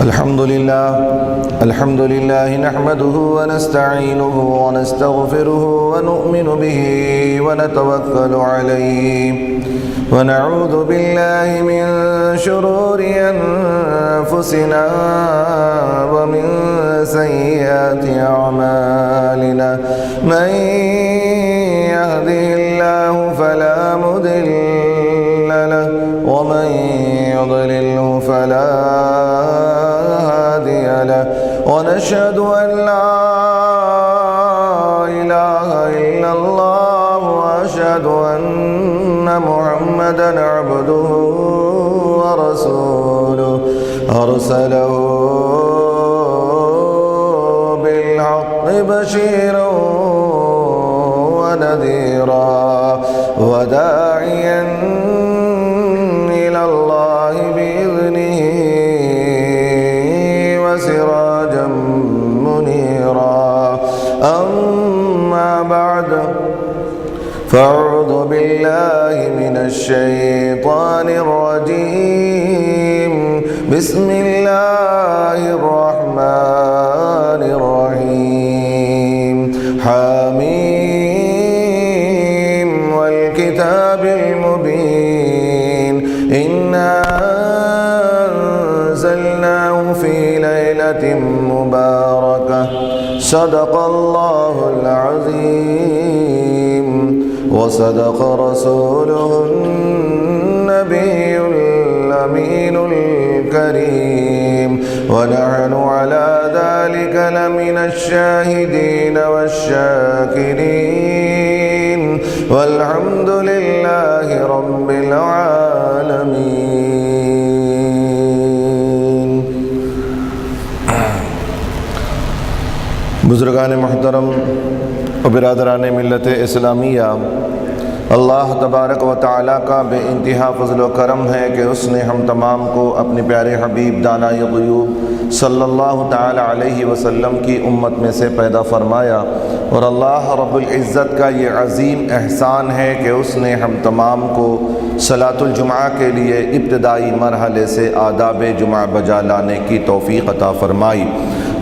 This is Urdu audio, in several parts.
الحمد لله نحمده ونستعينه ونستغفره ونؤمن به ونتوكل عليه ونعوذ بالله من شرور أنفسنا ومن سيئات أعمالنا من يهده الله فلا مضل له ومن يضلله فلا هادي له ونشهد أن لا إله إلا الله وأشهد أن محمدا عبده ورسوله أرسله بالحق بشيرا ونذيرا وداعيا إلى الله بإذنه وسراجا منيرا أما بعد فأعوذ بالله من الشيطان الرجيم بسم الله الرحمن الرحيم حميم والكتاب المبين إنا أنزلناه في ليلة مباركة صدق الله العظيم وصدق رسوله النبي الأمين الكريم ونحن على ذلك لمن الشاهدين والشاكرين والحمد لله رب العالمين. بزرگان محترم و برادران ملت اسلامیہ، اللہ تبارک و تعالیٰ کا بے انتہا فضل و کرم ہے کہ اس نے ہم تمام کو اپنے پیارے حبیب دانائے غیوب صلی اللہ تعالیٰ علیہ وسلم کی امت میں سے پیدا فرمایا، اور اللہ رب العزت کا یہ عظیم احسان ہے کہ اس نے ہم تمام کو صلاۃ الجمعہ کے لیے ابتدائی مرحلے سے آداب جمعہ بجا لانے کی توفیق عطا فرمائی،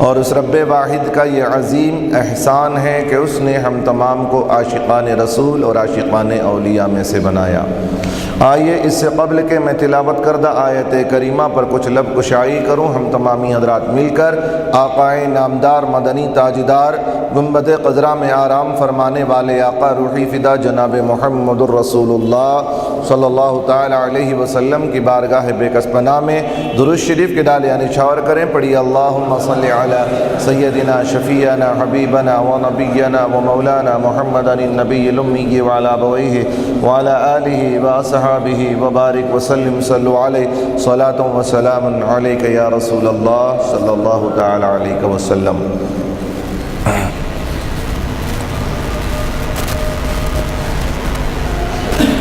اور اس رب واحد کا یہ عظیم احسان ہے کہ اس نے ہم تمام کو عاشقان رسول اور عاشقان اولیاء میں سے بنایا۔ آئیے اس سے قبل کہ میں تلاوت کردہ آیت کریمہ پر کچھ لب کشائی کروں، ہم تمامی حضرات مل کر آقائے نامدار مدنی تاجدار گنبد خضرا میں آرام فرمانے والے آقا روحی فدا جناب محمد الرسول اللہ صلی اللہ تعالیٰ علیہ وسلم کی بارگاہ بے کس پناہ میں درود شریف کے ڈالے نچھاور کریں۔ پڑھی اللہم صلی علی سیدنا شفیعنا حبیبنا و نبینا و مولانا محمد النبی الامی وعلی ابویہ وعلی آلہ واصحابہ وبارک وسلم صلوا علیہ صلاۃ و سلام علیک یا رسول اللہ صلی اللہ تعالیٰ علیہ وسلم۔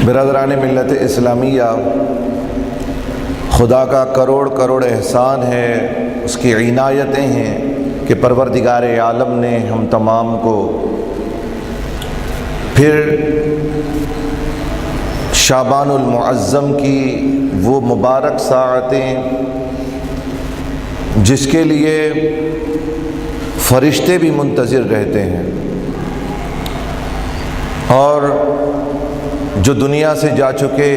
برادران ملت اسلامیہ، خدا کا کروڑ کروڑ احسان ہے، اس کی عنایتیں ہیں کہ پروردگار عالم نے ہم تمام کو پھر شعبان المعظم کی وہ مبارک ساعتیں جس کے لیے فرشتے بھی منتظر رہتے ہیں، اور جو دنیا سے جا چکے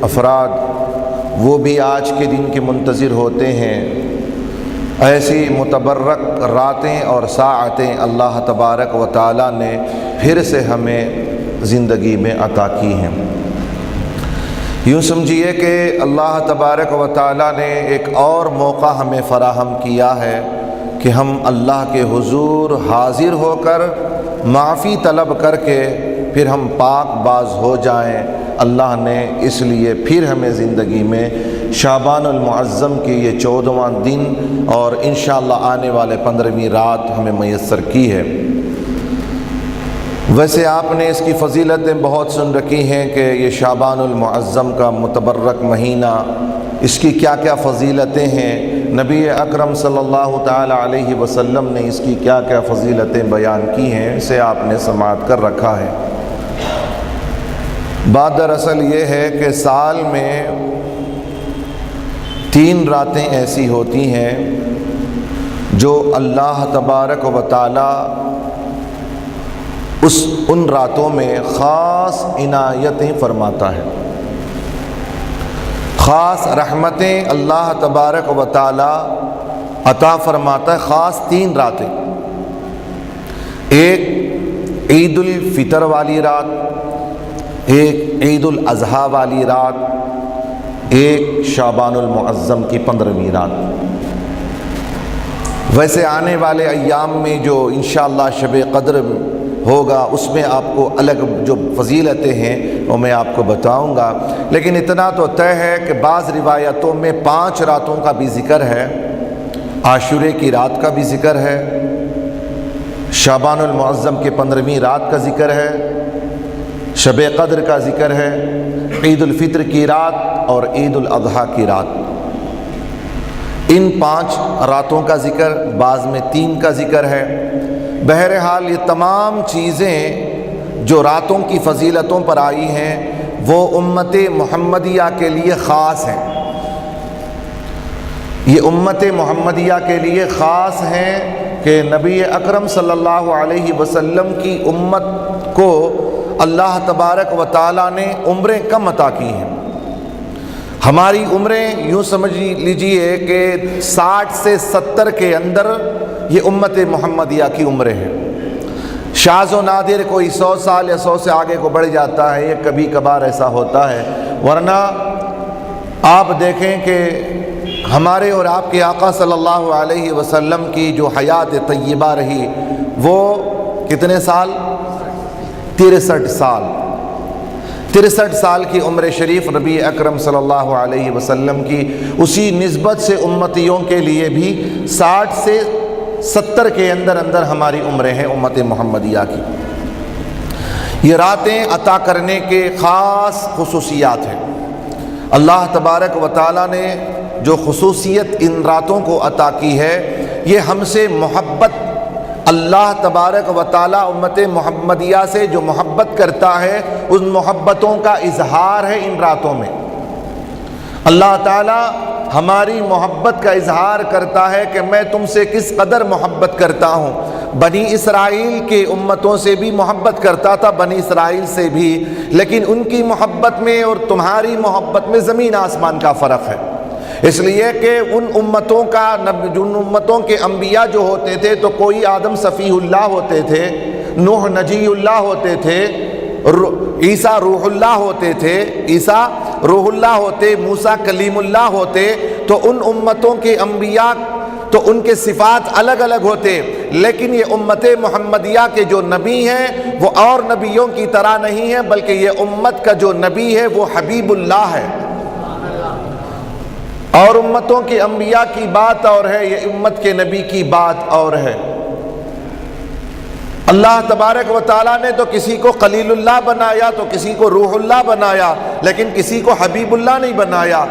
افراد وہ بھی آج کے دن کے منتظر ہوتے ہیں۔ ایسی متبرک راتیں اور ساعتیں اللہ تبارک و تعالیٰ نے پھر سے ہمیں زندگی میں عطا کی ہیں۔ یوں سمجھیے کہ اللہ تبارک و تعالیٰ نے ایک اور موقع ہمیں فراہم کیا ہے کہ ہم اللہ کے حضور حاضر ہو کر معافی طلب کر کے پھر ہم پاک باز ہو جائیں۔ اللہ نے اس لیے پھر ہمیں زندگی میں شعبان المعظم کی یہ 14واں دن اور انشاءاللہ آنے والے 15ویں رات ہمیں میسر کی ہے۔ ویسے آپ نے اس کی فضیلتیں بہت سن رکھی ہیں کہ یہ شعبان المعظم کا متبرک مہینہ، اس کی کیا کیا فضیلتیں ہیں، نبی اکرم صلی اللہ تعالی علیہ وسلم نے اس کی کیا کیا فضیلتیں بیان کی ہیں، اسے آپ نے سماعت کر رکھا ہے۔ بات دراصل یہ ہے کہ سال میں 3 راتیں ایسی ہوتی ہیں جو اللہ تبارک و تعالی ان راتوں میں خاص عنایتیں فرماتا ہے، خاص رحمتیں اللہ تبارک و تعالی عطا فرماتا ہے۔ خاص 3 راتیں، ایک عید الفطر والی رات، ایک عید الاضحیٰ والی رات، ایک شعبان المعظم کی 15ویں رات۔ ویسے آنے والے ایام میں جو انشاءاللہ شب قدر ہوگا اس میں آپ کو الگ جو فضیلتیں ہیں وہ میں آپ کو بتاؤں گا، لیکن اتنا تو طے ہے کہ بعض روایتوں میں 5 راتوں کا بھی ذکر ہے، عاشورے کی رات کا بھی ذکر ہے، شعبان المعظم کے 15ویں رات کا ذکر ہے، شب قدر کا ذکر ہے، عید الفطر کی رات اور عید الاضحیٰ کی رات۔ ان 5 راتوں کا ذکر، بعض میں 3 کا ذکر ہے۔ بہرحال یہ تمام چیزیں جو راتوں کی فضیلتوں پر آئی ہیں وہ امت محمدیہ کے لیے خاص ہیں، یہ امت محمدیہ کے لیے خاص ہیں کہ نبی اکرم صلی اللہ علیہ وسلم کی امت کو اللہ تبارک و تعالیٰ نے عمریں کم عطا کی ہیں۔ ہماری عمریں یوں سمجھ لیجئے کہ 60 سے 70 کے اندر یہ امت محمدیہ کی عمریں ہیں۔ شاذ و نادر کوئی 100 سال یا 100 سے آگے کو بڑھ جاتا ہے، یہ کبھی کبھار ایسا ہوتا ہے، ورنہ آپ دیکھیں کہ ہمارے اور آپ کے آقا صلی اللہ علیہ وسلم کی جو حیات طیبہ رہی وہ کتنے سال؟ 63 سال۔ 63 سال کی عمر شریف نبی اکرم صلی اللہ علیہ وسلم کی، اسی نسبت سے امتیوں کے لیے بھی 60 سے 70 کے اندر ہماری عمریں ہیں امت محمدیہ کی۔ یہ راتیں عطا کرنے کے خاص خصوصیات ہیں۔ اللہ تبارک و تعالیٰ نے جو خصوصیت ان راتوں کو عطا کی ہے، یہ ہم سے محبت، اللہ تبارک و تعالیٰ امت محمدیہ سے جو محبت کرتا ہے ان محبتوں کا اظہار ہے ان راتوں میں۔ اللہ تعالیٰ ہماری محبت کا اظہار کرتا ہے کہ میں تم سے کس قدر محبت کرتا ہوں۔ بنی اسرائیل کے امتوں سے بھی محبت کرتا تھا، بنی اسرائیل سے بھی، لیکن ان کی محبت میں اور تمہاری محبت میں زمین آسمان کا فرق ہے، اس لیے کہ ان امتوں کا، جن امتوں کے انبیاء جو ہوتے تھے تو کوئی آدم صفی اللہ ہوتے تھے، نوح نجی اللہ ہوتے تھے، عیسیٰ روح اللہ ہوتے تھے، عیسیٰ روح اللہ ہوتے، موسیٰ کلیم اللہ ہوتے، تو ان امتوں کے انبیاء تو ان کے صفات الگ الگ ہوتے، لیکن یہ امت محمدیہ کے جو نبی ہیں وہ اور نبیوں کی طرح نہیں ہیں، بلکہ یہ امت کا جو نبی ہے وہ حبیب اللہ ہے۔ اور امتوں کے انبیاء کی بات اور ہے، یہ امت کے نبی کی بات اور ہے۔ اللہ تبارک و تعالیٰ نے تو کسی کو خلیل اللہ بنایا، تو کسی کو روح اللہ بنایا، لیکن کسی کو حبیب اللہ نہیں بنایا۔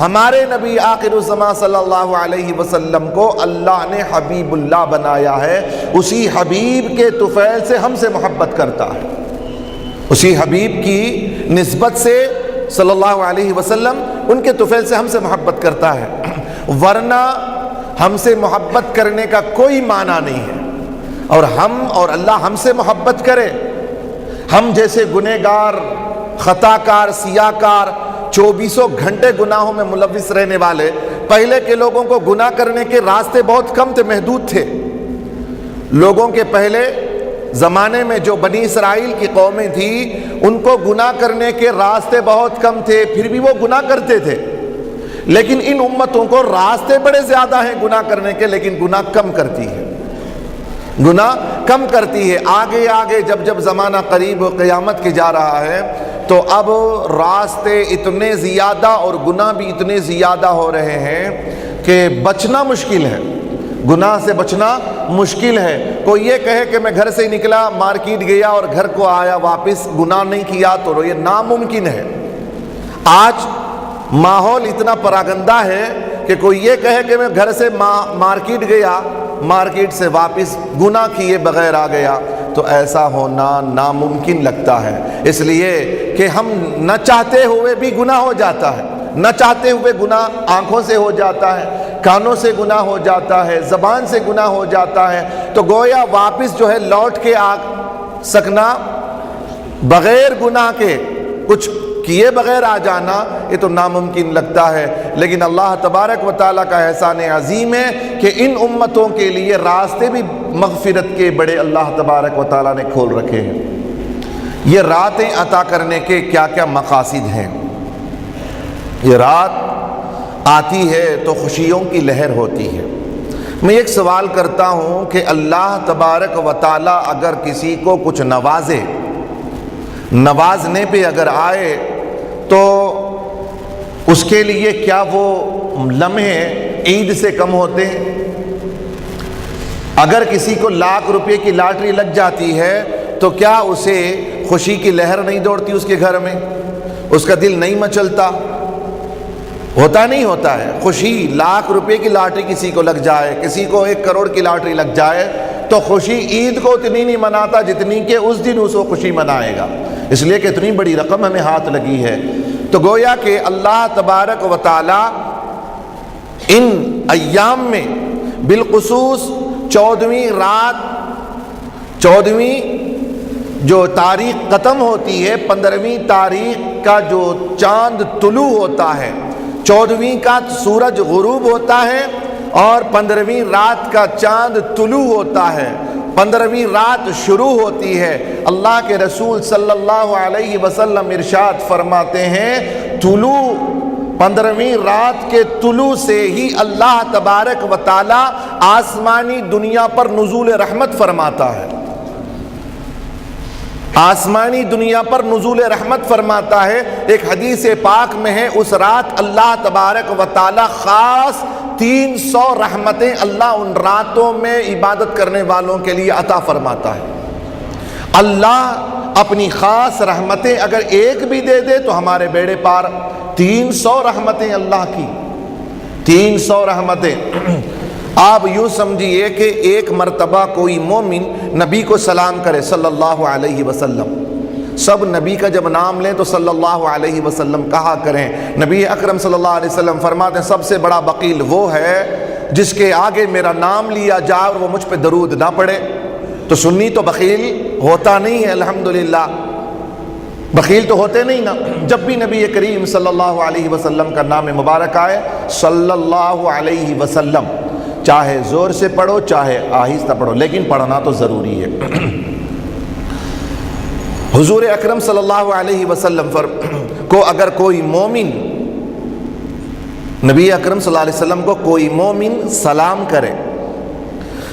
ہمارے نبی آخر الزمان صلی اللہ علیہ وسلم کو اللہ نے حبیب اللہ بنایا ہے، اسی حبیب کے طفیل سے ہم سے محبت کرتا ہے، اسی حبیب کی نسبت سے صلی اللہ علیہ وسلم ان کے طفیل سے ہم سے محبت کرتا ہے، ورنہ ہم سے محبت کرنے کا کوئی معنی نہیں ہے۔ اور ہم اور اللہ ہم سے محبت کرے، ہم جیسے گنہگار، خطا کار، سیاہ کار، 24 گھنٹے گناہوں میں ملوث رہنے والے، پہلے کے لوگوں کو گناہ کرنے کے راستے بہت کم تھے، محدود تھے۔ لوگوں کے پہلے زمانے میں جو بنی اسرائیل کی قومیں تھیں ان کو گناہ کرنے کے راستے بہت کم تھے، پھر بھی وہ گناہ کرتے تھے، لیکن ان امتوں کو راستے بڑے زیادہ ہیں گناہ کرنے کے، لیکن گناہ کم کرتی ہے، گناہ کم کرتی ہے۔ آگے آگے جب زمانہ قریب قیامت کے جا رہا ہے تو اب راستے اتنے زیادہ اور گناہ بھی اتنے زیادہ ہو رہے ہیں کہ بچنا مشکل ہے، گناہ سے بچنا مشکل ہے۔ کوئی یہ کہے کہ میں گھر سے نکلا، مارکیٹ گیا اور گھر کو آیا، واپس گناہ نہیں کیا، تو یہ ناممکن ہے۔ آج ماحول اتنا پراگندہ ہے کہ کوئی یہ کہے کہ میں گھر سے مارکیٹ گیا، مارکیٹ سے واپس گناہ کیے بغیر آ گیا، تو ایسا ہونا ناممکن لگتا ہے، اس لیے کہ ہم نہ چاہتے ہوئے بھی گناہ ہو جاتا ہے، نہ چاہتے ہوئے گناہ آنکھوں سے ہو جاتا ہے، کانوں سے گناہ ہو جاتا ہے، زبان سے گناہ ہو جاتا ہے، تو گویا واپس جو ہے لوٹ کے آ سکنا، بغیر گناہ کے کچھ کیے بغیر آ جانا، یہ تو ناممکن لگتا ہے۔ لیکن اللہ تبارک و تعالیٰ کا احسان عظیم ہے کہ ان امتوں کے لیے راستے بھی مغفرت کے بڑے اللہ تبارک و تعالیٰ نے کھول رکھے ہیں۔ یہ راتیں عطا کرنے کے کیا کیا مقاصد ہیں؟ یہ رات آتی ہے تو خوشیوں کی لہر ہوتی ہے۔ میں ایک سوال کرتا ہوں کہ اللہ تبارک و تعالیٰ اگر کسی کو کچھ نوازے، نوازنے پہ اگر آئے تو اس کے لیے کیا وہ لمحے عید سے کم ہوتے ہیں؟ اگر کسی کو لاکھ روپے کی لاٹری لگ جاتی ہے تو کیا اسے خوشی کی لہر نہیں دوڑتی اس کے گھر میں؟ اس کا دل نہیں مچلتا؟ ہوتا نہیں ہوتا ہے؟ خوشی، لاکھ روپے کی لاٹری کسی کو لگ جائے، کسی کو 1 کروڑ کی لاٹری لگ جائے تو خوشی عید کو اتنی نہیں مناتا جتنی کہ اس دن اس کو خوشی منائے گا، اس لیے کہ اتنی بڑی رقم ہمیں ہاتھ لگی ہے۔ تو گویا کہ اللہ تبارک و تعالی ان ایام میں بالخصوص 14ویں رات، 14ویں جو تاریخ ختم ہوتی ہے، 15ویں تاریخ کا جو چاند طلوع ہوتا ہے، 14ویں کا سورج غروب ہوتا ہے اور 15ویں رات کا چاند طلوع ہوتا ہے، 15ویں رات شروع ہوتی ہے۔ اللہ کے رسول صلی اللہ علیہ وسلم ارشاد فرماتے ہیں، 15ویں رات کے طلوع سے ہی اللہ تبارک و تعالی آسمانی دنیا پر نزول رحمت فرماتا ہے، آسمانی دنیا پر نزول رحمت فرماتا ہے۔ ایک حدیث پاک میں ہے، اس رات اللہ تبارک و تعالی خاص 300 رحمتیں اللہ ان راتوں میں عبادت کرنے والوں کے لیے عطا فرماتا ہے۔ اللہ اپنی خاص رحمتیں اگر ایک بھی دے دے تو ہمارے بیڑے پار، 300 رحمتیں اللہ کی، 300 رحمتیں۔ آپ یوں سمجھیے کہ ایک مرتبہ کوئی مومن نبی کو سلام کرے صلی اللہ علیہ وسلم، سب نبی کا جب نام لیں تو صلی اللہ علیہ وسلم کہا کریں۔ نبی اکرم صلی اللہ علیہ وسلم فرماتے ہیں، سب سے بڑا بخیل وہ ہے جس کے آگے میرا نام لیا جائے اور وہ مجھ پہ درود نہ پڑے۔ تو سنی تو بخیل ہوتا نہیں ہے، الحمدللہ بخیل تو ہوتے نہیں نا۔ جب بھی نبی کریم صلی اللہ علیہ وسلم کا نام مبارک آئے صلی اللہ علیہ وسلم، چاہے زور سے پڑھو چاہے آہستہ پڑھو، لیکن پڑھنا تو ضروری ہے۔ حضور اکرم صلی اللہ علیہ وسلم کو اگر کوئی مومن، نبی اکرم صلی اللہ علیہ وسلم کو کوئی مومن سلام کرے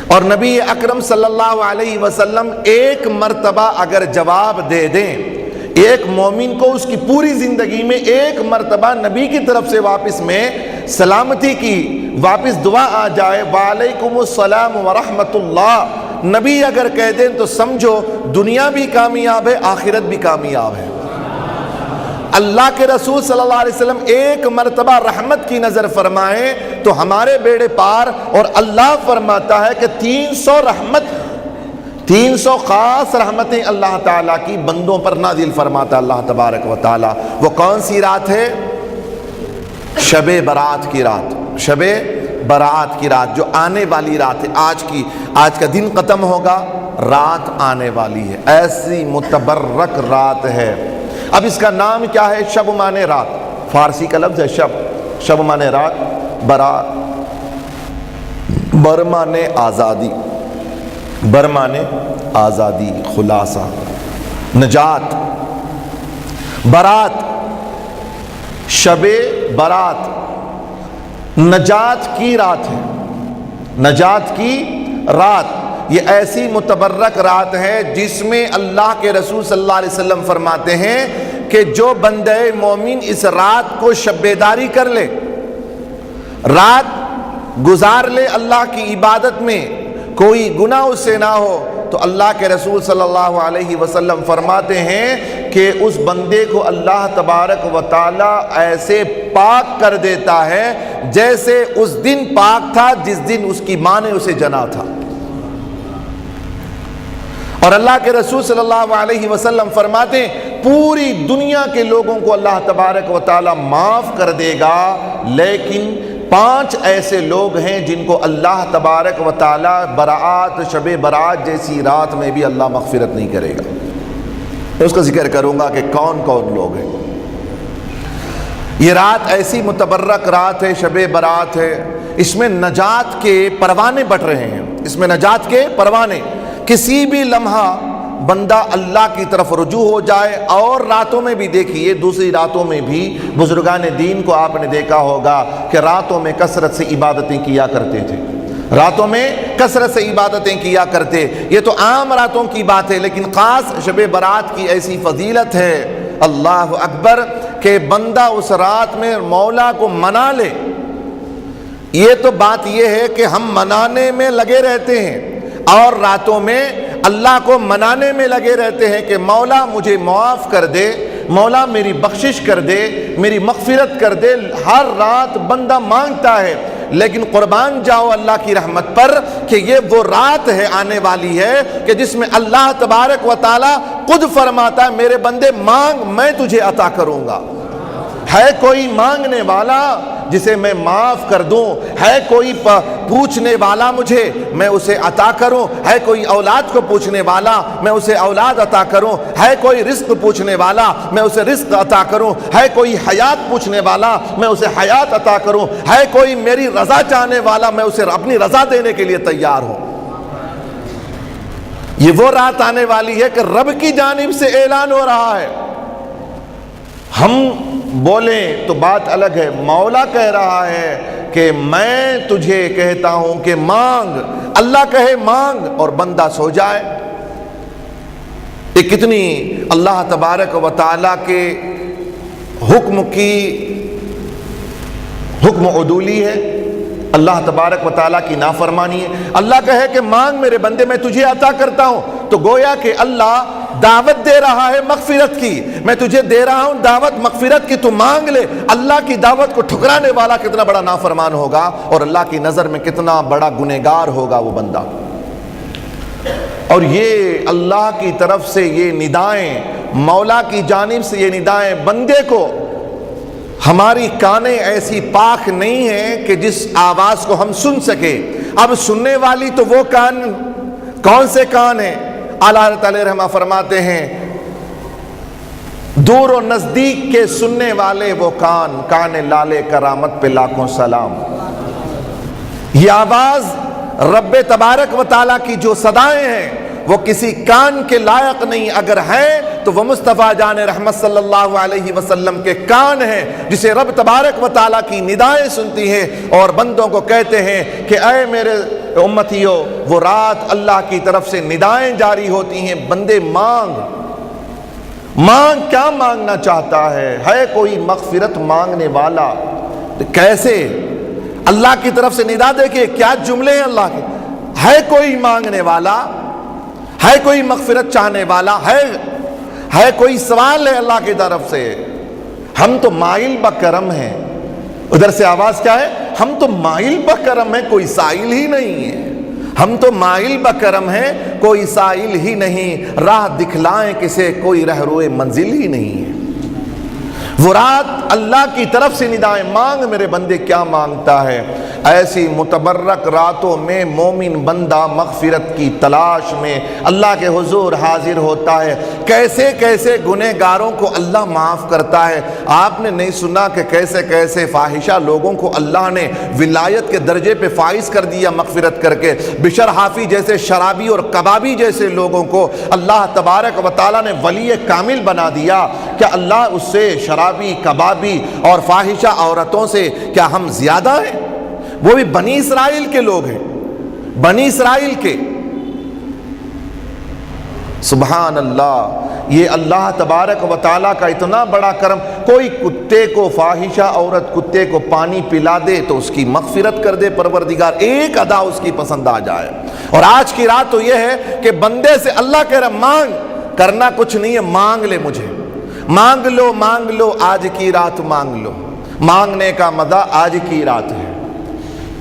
اور نبی اکرم صلی اللہ علیہ وسلم ایک مرتبہ اگر جواب دے دیں، ایک مومن کو اس کی پوری زندگی میں ایک مرتبہ نبی کی طرف سے واپس میں سلامتی کی واپس دعا آ جائے، وعلیکم السلام ورحمۃ اللہ، نبی اگر کہہ دیں تو سمجھو دنیا بھی کامیاب ہے، آخرت بھی کامیاب ہے۔ اللہ کے رسول صلی اللہ علیہ وسلم ایک مرتبہ رحمت کی نظر فرمائیں تو ہمارے بیڑے پار، اور اللہ فرماتا ہے کہ 300 رحمت، 300 خاص رحمتیں اللہ تعالیٰ کی بندوں پر نازل فرماتا اللہ تبارک و تعالیٰ۔ وہ کون سی رات ہے؟ شب برات کی رات، شب برات کی رات جو آنے والی رات ہے، آج کا دن ختم ہوگا، رات آنے والی ہے، ایسی متبرک رات ہے۔ اب اس کا نام کیا ہے؟ شب مانے رات، فارسی کا لفظ ہے شب، شب مانے رات، برات، بر مانے آزادی، بر مانے آزادی، خلاصہ، نجات، برات، شب برات نجات کی رات ہے، نجات کی رات۔ یہ ایسی متبرک رات ہے جس میں اللہ کے رسول صلی اللہ علیہ وسلم فرماتے ہیں کہ جو بندہ مومن اس رات کو شب بیداری کر لے، رات گزار لے اللہ کی عبادت میں، کوئی گناہ اس سے نہ ہو، تو اللہ کے رسول صلی اللہ علیہ وسلم فرماتے ہیں کہ اس بندے کو اللہ تبارک و تعالی ایسے پاک کر دیتا ہے جیسے اس دن پاک تھا جس دن اس کی ماں نے اسے جنا تھا۔ اور اللہ کے رسول صلی اللہ علیہ وسلم فرماتے ہیں پوری دنیا کے لوگوں کو اللہ تبارک و تعالی معاف کر دے گا، لیکن 5 ایسے لوگ ہیں جن کو اللہ تبارک و تعالی برات، شب برات جیسی رات میں بھی اللہ مغفرت نہیں کرے گا۔ میں اس کا ذکر کروں گا کہ کون کون لوگ ہیں۔ یہ رات ایسی متبرک رات ہے، شب برات ہے، اس میں نجات کے پروانے بٹ رہے ہیں، اس میں نجات کے پروانے۔ کسی بھی لمحہ بندہ اللہ کی طرف رجوع ہو جائے، اور راتوں میں بھی دیکھیے، دوسری راتوں میں بھی بزرگان دین کو آپ نے دیکھا ہوگا کہ راتوں میں کثرت سے عبادتیں کیا کرتے تھے، راتوں میں کثرت سے عبادتیں کیا کرتے۔ یہ تو عام راتوں کی بات ہے، لیکن خاص شب برات کی ایسی فضیلت ہے، اللہ اکبر، کہ بندہ اس رات میں مولا کو منا لے۔ یہ تو بات یہ ہے کہ ہم منانے میں لگے رہتے ہیں، اور راتوں میں اللہ کو منانے میں لگے رہتے ہیں کہ مولا مجھے معاف کر دے، مولا میری بخشش کر دے، میری مغفرت کر دے۔ ہر رات بندہ مانگتا ہے، لیکن قربان جاؤ اللہ کی رحمت پر کہ یہ وہ رات ہے، آنے والی ہے، کہ جس میں اللہ تبارک و تعالی خود فرماتا ہے میرے بندے مانگ، میں تجھے عطا کروں گا۔ ہے کوئی مانگنے والا جسے میں معاف کر دوں؟ ہے کوئی پوچھنے والا مجھے، میں اسے عطا کروں؟ ہے کوئی اولاد کو پوچھنے والا، میں اسے اولاد عطا کروں؟ ہے کوئی رزق پوچھنے والا، میں اسے رزق عطا کروں؟ ہے کوئی حیات پوچھنے والا، میں اسے حیات عطا کروں؟ ہے کوئی میری رضا چاہنے والا، میں اسے اپنی رضا دینے کے لیے تیار ہوں۔ یہ وہ رات آنے والی ہے کہ رب کی جانب سے اعلان ہو رہا ہے۔ ہم بولیں تو بات الگ ہے، مولا کہہ رہا ہے کہ میں تجھے کہتا ہوں کہ مانگ، اللہ کہے مانگ اور بندہ سو جائے۔ یہ کتنی اللہ تبارک و تعالیٰ کے حکم عدولی ہے، اللہ تبارک و تعالیٰ کی نافرمانی ہے۔ اللہ کہے کہ مانگ میرے بندے، میں تجھے عطا کرتا ہوں، تو گویا کہ اللہ دعوت دے رہا ہے مغفرت کی، میں تجھے دے رہا ہوں دعوت مغفرت کی، تو مانگ لے۔ اللہ کی دعوت کو ٹھکرانے والا کتنا بڑا نافرمان ہوگا، اور اللہ کی نظر میں کتنا بڑا گنہگار ہوگا وہ بندہ۔ اور یہ اللہ کی طرف سے یہ ندائیں، مولا کی جانب سے یہ ندائیں بندے کو، ہماری کانیں ایسی پاک نہیں ہیں کہ جس آواز کو ہم سن سکے۔ اب سننے والی تو وہ کان، کون سے کان ہیں؟ اعلیٰ حضرت علیہ رحمہ فرماتے ہیں دور و نزدیک کے سننے والے وہ کان، کان لالے کرامت پہ لاکھوں سلام۔ یہ آواز رب تبارک و تعالیٰ کی جو صدائیں ہیں وہ کسی کان کے لائق نہیں، اگر ہیں تو وہ مصطفیٰ جان رحمت صلی اللہ علیہ وسلم کے کان ہیں، جسے رب تبارک و تعالیٰ کی ندائیں سنتی ہیں اور بندوں کو کہتے ہیں کہ اے میرے امتیوں، وہ رات اللہ کی طرف سے ندائیں جاری ہوتی ہیں، بندے مانگ۔ مانگ، کیا مانگنا چاہتا ہے کوئی مغفرت مانگنے والا؟ کیسے اللہ کی طرف سے ندا، دیکھیں کیا جملے ہیں اللہ کے۔ ہے کوئی مانگنے والا، ہے کوئی مغفرت چاہنے والا، ہے کوئی سوال ہے اللہ کی طرف سے؟ ہم تو مائل بکرم ہیں۔ ادھر سے آواز کیا ہے؟ ہم تو مائل بکرم ہیں، کوئی سائل ہی نہیں ہے۔ ہم تو مائل بکرم ہیں، کوئی سائل ہی نہیں، راہ دکھلائیں کسے، کوئی رہروئے منزل ہی نہیں ہے۔ وہ رات اللہ کی طرف سے ندائیں، مانگ میرے بندے، کیا مانگتا ہے؟ ایسی متبرک راتوں میں مومن بندہ مغفرت کی تلاش میں اللہ کے حضور حاضر ہوتا ہے۔ کیسے کیسے گنہگاروں کو اللہ معاف کرتا ہے۔ آپ نے نہیں سنا کہ کیسے کیسے فاحشہ لوگوں کو اللہ نے ولایت کے درجے پہ فائز کر دیا مغفرت کر کے؟ بشر حافی جیسے شرابی اور کبابی جیسے لوگوں کو اللہ تبارک و تعالیٰ نے ولی کامل بنا دیا۔ کیا اللہ اس سے شرابی، کبابی اور فاحشہ عورتوں سے کیا ہم زیادہ ہیں؟ وہ بھی بنی اسرائیل کے لوگ ہیں، بنی اسرائیل کے۔ سبحان اللہ، یہ اللہ تبارک و تعالیٰ کا اتنا بڑا کرم۔ کوئی کتے کو، فاحشہ عورت کتے کو پانی پلا دے تو اس کی مغفرت کر دے پروردگار، ایک ادا اس کی پسند آ جائے۔ اور آج کی رات تو یہ ہے کہ بندے سے اللہ کہہ رہا مانگ، کرنا کچھ نہیں ہے، مانگ لے مجھے، مانگ لو، مانگ لو، آج کی رات مانگ لو۔ مانگنے کا مزہ آج کی رات ہے۔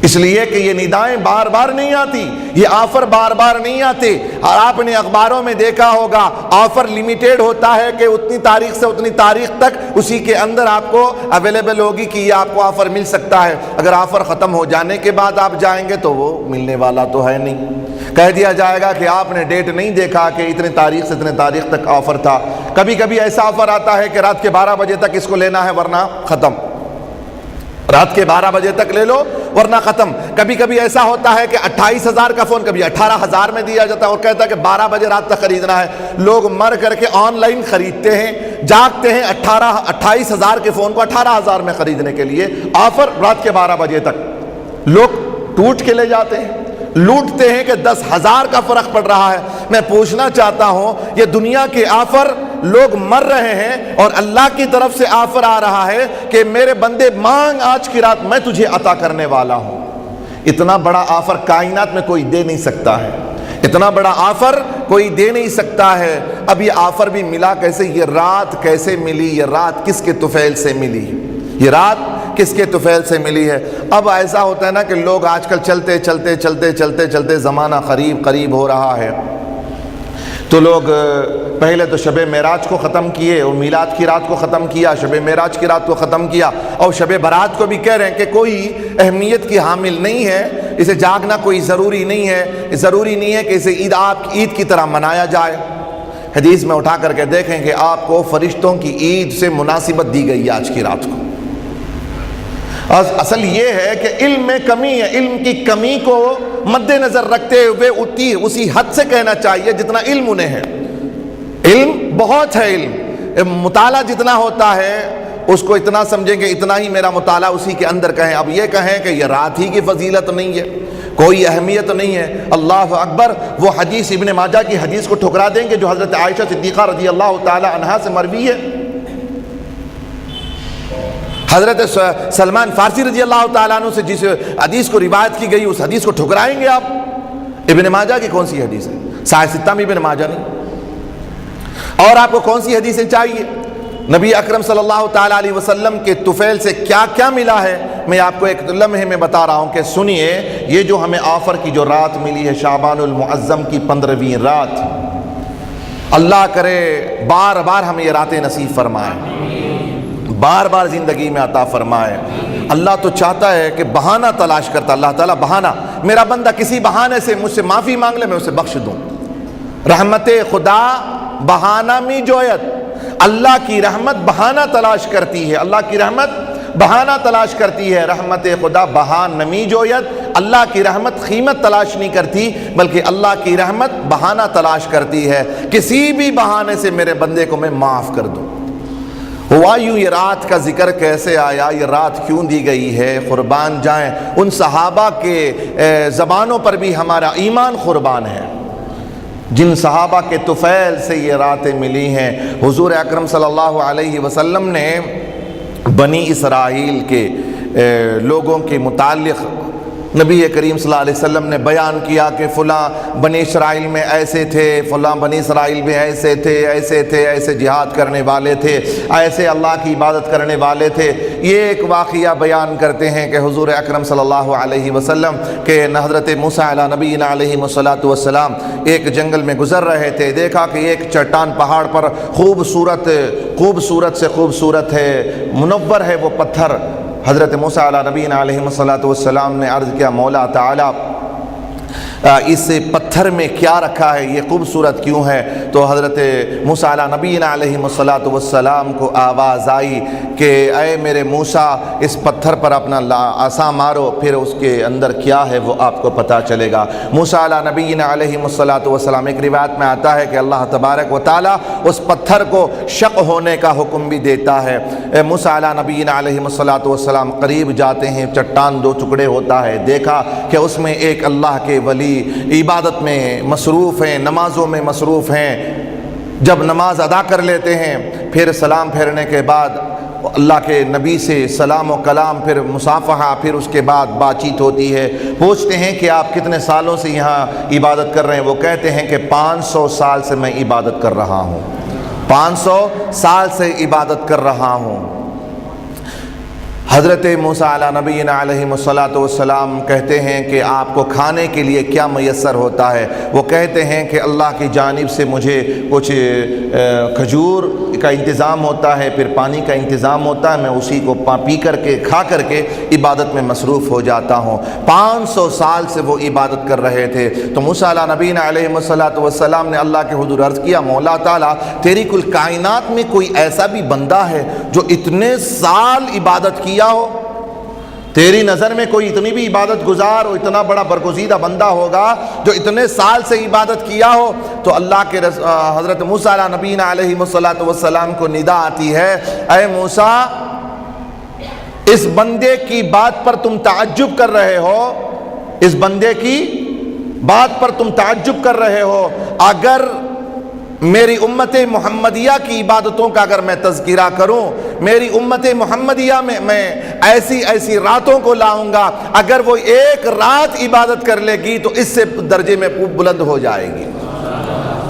اس لیے کہ یہ ندائیں بار بار نہیں آتی، یہ آفر بار بار نہیں آتے۔ اور آپ نے اخباروں میں دیکھا ہوگا آفر لمیٹیڈ ہوتا ہے کہ اتنی تاریخ سے اتنی تاریخ تک اسی کے اندر آپ کو اویلیبل ہوگی کہ یہ آپ کو آفر مل سکتا ہے۔ اگر آفر ختم ہو جانے کے بعد آپ جائیں گے تو وہ ملنے والا تو ہے نہیں، کہہ دیا جائے گا کہ آپ نے ڈیٹ نہیں دیکھا کہ اتنے تاریخ سے اتنے تاریخ تک آفر تھا۔ کبھی کبھی ایسا آفر آتا ہے کہ رات کے 12 بجے تک اس کو لینا ہے ورنہ ختم، رات کے 12 بجے تک لے لو ورنہ ختم۔ کبھی کبھی ایسا ہوتا ہے کہ 28,000 کا فون کبھی 18,000 میں دیا جاتا ہے اور کہتا ہے کہ 12 بجے رات تک خریدنا ہے۔ لوگ مر کر کے آن لائن خریدتے ہیں، جاگتے ہیں 28,000 کے فون کو 18,000 میں خریدنے کے لیے، آفر رات کے 12 بجے تک۔ لوگ ٹوٹ کے لے جاتے ہیں، لوٹتے ہیں کہ 10,000 کا فرق پڑ رہا ہے۔ میں پوچھنا چاہتا ہوں یہ دنیا کے آفر، لوگ مر رہے ہیں اور اللہ کی طرف سے آفر آ رہا ہے کہ میرے بندے مانگ آج کی رات میں تجھے عطا کرنے والا ہوں۔ اتنا بڑا آفر کائنات میں کوئی دے نہیں سکتا ہے، اتنا بڑا آفر کوئی دے نہیں سکتا ہے۔ اب یہ آفر بھی ملا کیسے؟ یہ رات کیسے ملی؟ یہ رات کس کے طفیل سے ملی؟ یہ رات کس کے طفیل سے ملی ہے؟ اب ایسا ہوتا ہے نا کہ لوگ آج کل چلتے چلتے چلتے چلتے چلتے زمانہ قریب ہو رہا ہے تو لوگ پہلے تو شب معراج کو ختم کیے اور میلاد کی رات کو ختم کیا، شب معراج کی رات کو ختم کیا، اور شب برات کو بھی کہہ رہے ہیں کہ کوئی اہمیت کی حامل نہیں ہے، اسے جاگنا کوئی ضروری نہیں ہے، ضروری نہیں ہے کہ اسے عید کی طرح منایا جائے۔ حدیث میں اٹھا کر کے دیکھیں کہ آپ کو فرشتوں کی عید سے مناسبت دی گئی آج کی رات کو۔ اصل یہ ہے کہ علم میں کمی ہے، علم کی کمی کو مد نظر رکھتے ہوئے اسی حد سے کہنا چاہیے جتنا علم انہیں ہے۔ علم بہت ہے، علم مطالعہ جتنا ہوتا ہے اس کو اتنا سمجھیں کہ اتنا ہی میرا مطالعہ اسی کے اندر کہیں۔ اب یہ کہیں کہ یہ رات ہی کی فضیلت نہیں ہے، کوئی اہمیت نہیں ہے، اللہ اکبر، وہ حدیث ابن ماجہ کی حدیث کو ٹھکرا دیں گے جو حضرت عائشہ صدیقہ رضی اللہ تعالی عنہا سے مروی ہے۔ حضرت سلمان فارسی رضی اللہ تعالیٰ عنہ سے جس حدیث کو روایت کی گئی اس حدیث کو ٹھکرائیں گے آپ؟ ابن ماجہ کی کون سی حدیث ہے؟ صحیح ستہ میں ابن ماجہ نہیں۔ اور آپ کو کون سی حدیثیں چاہیے؟ نبی اکرم صلی اللہ تعالیٰ علیہ وسلم کے طفیل سے کیا کیا ملا ہے میں آپ کو ایک لمحے میں بتا رہا ہوں کہ سنیے۔ یہ جو ہمیں آفر کی جو رات ملی ہے شعبان المعظم کی 15ویں رات، اللہ کرے بار بار ہمیں یہ راتیں نصیب فرمائے، بار بار زندگی میں عطا فرمائے۔ اللہ تو چاہتا ہے کہ بہانہ تلاش کرتا، اللہ تعالیٰ بہانہ، میرا بندہ کسی بہانے سے مجھ سے معافی مانگ لے میں اسے بخش دوں۔ رحمت خدا بہانہ می جویت، اللہ کی رحمت بہانہ تلاش کرتی ہے، اللہ کی رحمت بہانہ تلاش کرتی ہے۔ رحمت خدا بہانہ می جویت، اللہ کی رحمت قیمت تلاش نہیں کرتی بلکہ اللہ کی رحمت بہانہ تلاش کرتی ہے، کسی بھی بہانے سے میرے بندے کو میں معاف کر دوں۔ ہوا یوں یہ رات کا ذکر کیسے آیا، یہ رات کیوں دی گئی ہے؟ قربان جائیں ان صحابہ کے زبانوں پر بھی ہمارا ایمان قربان ہے جن صحابہ کے طفیل سے یہ راتیں ملی ہیں۔ حضور اکرم صلی اللہ علیہ وسلم نے بنی اسرائیل کے لوگوں کے متعلق نبی کریم صلی اللہ علیہ وسلم نے بیان کیا کہ فلاں بنی اسرائیل میں ایسے تھے، فلاں بنی اسرائیل میں ایسے تھے، ایسے جہاد کرنے والے تھے، ایسے اللہ کی عبادت کرنے والے تھے۔ یہ ایک واقعہ بیان کرتے ہیں کہ حضور اکرم صلی اللہ علیہ وسلم کے حضرت موسیٰ علیہ نبینا علیہ السلام ایک جنگل میں گزر رہے تھے، دیکھا کہ ایک چٹان پہاڑ پر خوبصورت سے خوبصورت ہے، منور ہے وہ پتھر۔ حضرت موسیٰ علیہ نبینا علیہ السلام نے عرض کیا مولا تعالیٰ اس پتھر میں کیا رکھا ہے، یہ خوبصورت کیوں ہے؟ تو حضرت موسیٰ علیہ نبینا علیہ السلام کو آواز آئی کہ اے میرے موسیٰ اس پتھر پر اپنا عصا مارو، پھر اس کے اندر کیا ہے وہ آپ کو پتہ چلے گا۔ موسیٰ علیہ نبینا علیہ السلام، ایک روایت میں آتا ہے کہ اللہ تبارک و تعالیٰ اس پتھر کو شق ہونے کا حکم بھی دیتا ہے۔ موسیٰ علیہ نبینا علیہ السلام قریب جاتے ہیں، چٹان دو ٹکڑے ہوتا ہے، دیکھا کہ اس میں ایک اللہ کے ولی عبادت میں مصروف ہیں، نمازوں میں مصروف ہیں۔ جب نماز ادا کر لیتے ہیں پھر سلام پھیرنے کے بعد اللہ کے نبی سے سلام و کلام، پھر مصافحہ، پھر اس کے بعد بات چیت ہوتی ہے۔ پوچھتے ہیں کہ آپ کتنے سالوں سے یہاں عبادت کر رہے ہیں؟ وہ کہتے ہیں کہ 500 سال سے میں عبادت کر رہا ہوں، 500 سال سے عبادت کر رہا ہوں۔ حضرت موسیٰ علیہ نبینا علیہ السلام کہتے ہیں کہ آپ کو کھانے کے لیے کیا میسر ہوتا ہے؟ وہ کہتے ہیں کہ اللہ کی جانب سے مجھے کچھ کھجور کا انتظام ہوتا ہے، پھر پانی کا انتظام ہوتا ہے، میں اسی کو پی کر کے کھا کر کے عبادت میں مصروف ہو جاتا ہوں۔ 500 سال سے وہ عبادت کر رہے تھے۔ تو موسیٰ علیہ نبینا علیہ السلام نے اللہ کے حضور عرض کیا، مولا تعالیٰ تیری کل کائنات میں کوئی ایسا بھی بندہ ہے جو اتنے سال عبادت کیا ہو؟ تیری نظر میں کوئی اتنی بھی عبادت گزار ہو، اتنا بڑا برگزیدہ بندہ ہوگا جو اتنے سال سے عبادت کیا ہو؟ تو اللہ کے حضرت موسیٰ علیہ نبینا علیہ السلام کو ندا آتی ہے، اے موسیٰ اس بندے کی بات پر تم تعجب کر رہے ہو، اس بندے کی بات پر تم تعجب کر رہے ہو، اگر میری امت محمدیہ کی عبادتوں کا اگر میں تذکرہ کروں، میری امت محمدیہ میں ایسی راتوں کو لاؤں گا، اگر وہ ایک رات عبادت کر لے گی تو اس سے درجے میں بلند ہو جائے گی،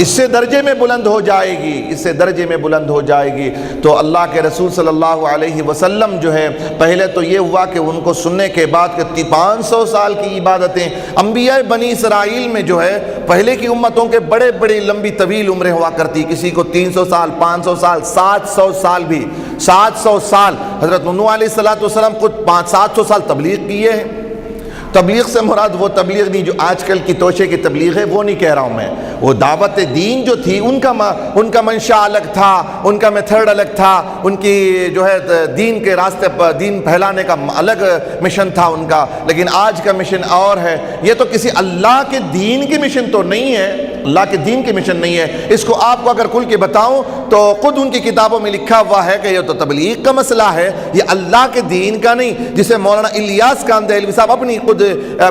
اس سے درجے میں بلند ہو جائے گی، اس سے درجے میں بلند ہو جائے گی۔ تو اللہ کے رسول صلی اللہ علیہ وسلم جو ہے، پہلے تو یہ ہوا کہ ان کو سننے کے بعد کہ 500 سال کی عبادتیں، انبیاء بنی اسرائیل میں جو ہے پہلے کی امتوں کے بڑے لمبی طویل عمریں ہوا کرتی، کسی کو 300 سال، 500 سال، 700 سال بھی، 700 سال۔ حضرت نوح علیہ السلام خود 700 سال تبلیغ کیے ہیں۔ تبلیغ سے مراد وہ تبلیغ نہیں جو آج کل کی توشے کی تبلیغ ہے، وہ نہیں کہہ رہا ہوں میں، وہ دعوت دین جو تھی ان کا منشا الگ تھا، ان کا میتھڈ الگ تھا، ان کی جو ہے دین کے راستے پر دین پھیلانے کا الگ مشن تھا ان کا، لیکن آج کا مشن اور ہے۔ یہ تو کسی اللہ کے دین کی مشن تو نہیں ہے، اللہ کے دین کی مشن نہیں ہے۔ اس کو آپ کو اگر کھل کے بتاؤں تو خود ان کی کتابوں میں لکھا ہوا ہے کہ یہ تو تبلیغ کا مسئلہ ہے، یہ اللہ کے دین کا نہیں، جسے مولانا الیاس کاندھلوی صاحب اپنی خود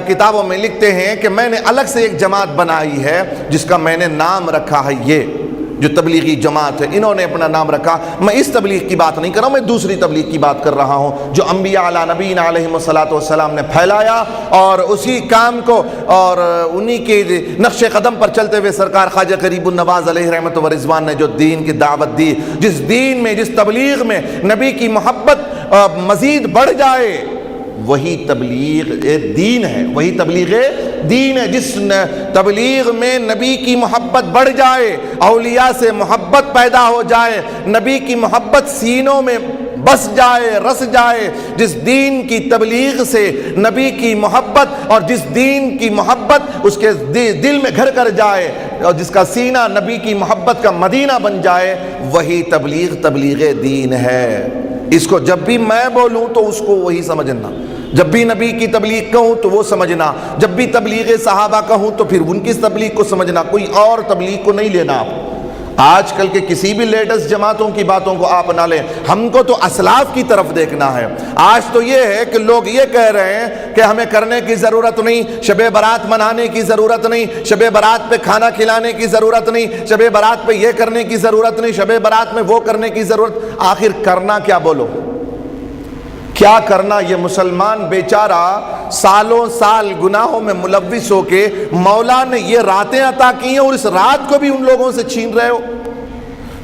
کتابوں میں لکھتے ہیں کہ میں نے الگ سے ایک جماعت بنائی ہے جس کا میں نے نام رکھا ہے، یہ جو تبلیغی جماعت ہے انہوں نے اپنا نام رکھا۔ میں اس تبلیغ کی بات نہیں کر رہا ہوں، میں دوسری تبلیغ کی بات کر رہا ہوں جو انبیاء علیہ نبینا علیہ السلام نے پھیلایا، اور اسی کام کو اور انہی کے نقش قدم پر چلتے ہوئے سرکار خواجہ غریب النواز علیہ رحمت و رضوان نے جو دین کی دعوت دی، جس دین میں، جس تبلیغ میں نبی کی محبت مزید بڑھ جائے، وہی تبلیغ دین ہے، وہی تبلیغ دین ہے۔ جس تبلیغ میں نبی کی محبت بڑھ جائے، اولیاء سے محبت پیدا ہو جائے، نبی کی محبت سینوں میں بس جائے، رس جائے، جس دین کی تبلیغ سے نبی کی محبت اور جس دین کی محبت اس کے دل میں گھر کر جائے اور جس کا سینہ نبی کی محبت کا مدینہ بن جائے، وہی تبلیغ دین ہے۔ اس کو جب بھی میں بولوں تو اس کو وہی سمجھنا، جب بھی نبی کی تبلیغ کہوں تو وہ سمجھنا، جب بھی تبلیغ صحابہ کہوں تو پھر ان کی تبلیغ کو سمجھنا، کوئی اور تبلیغ کو نہیں لینا۔ آپ آج کل کے کسی بھی لیٹسٹ جماعتوں کی باتوں کو آپ نہ لیں، ہم کو تو اسلاف کی طرف دیکھنا ہے۔ آج تو یہ ہے کہ لوگ یہ کہہ رہے ہیں کہ ہمیں کرنے کی ضرورت نہیں، شب برات منانے کی ضرورت نہیں، شب برات پہ کھانا کھلانے کی ضرورت نہیں، شب برات پہ یہ کرنے کی ضرورت نہیں، شب برات میں وہ کرنے کی ضرورت۔ آخر کرنا کیا؟ بولو کیا کرنا؟ یہ مسلمان بیچارہ سالوں سال گناہوں میں ملوث ہو کے مولا نے یہ راتیں عطا کی ہیں اور اس رات کو بھی ان لوگوں سے چھین رہے ہو۔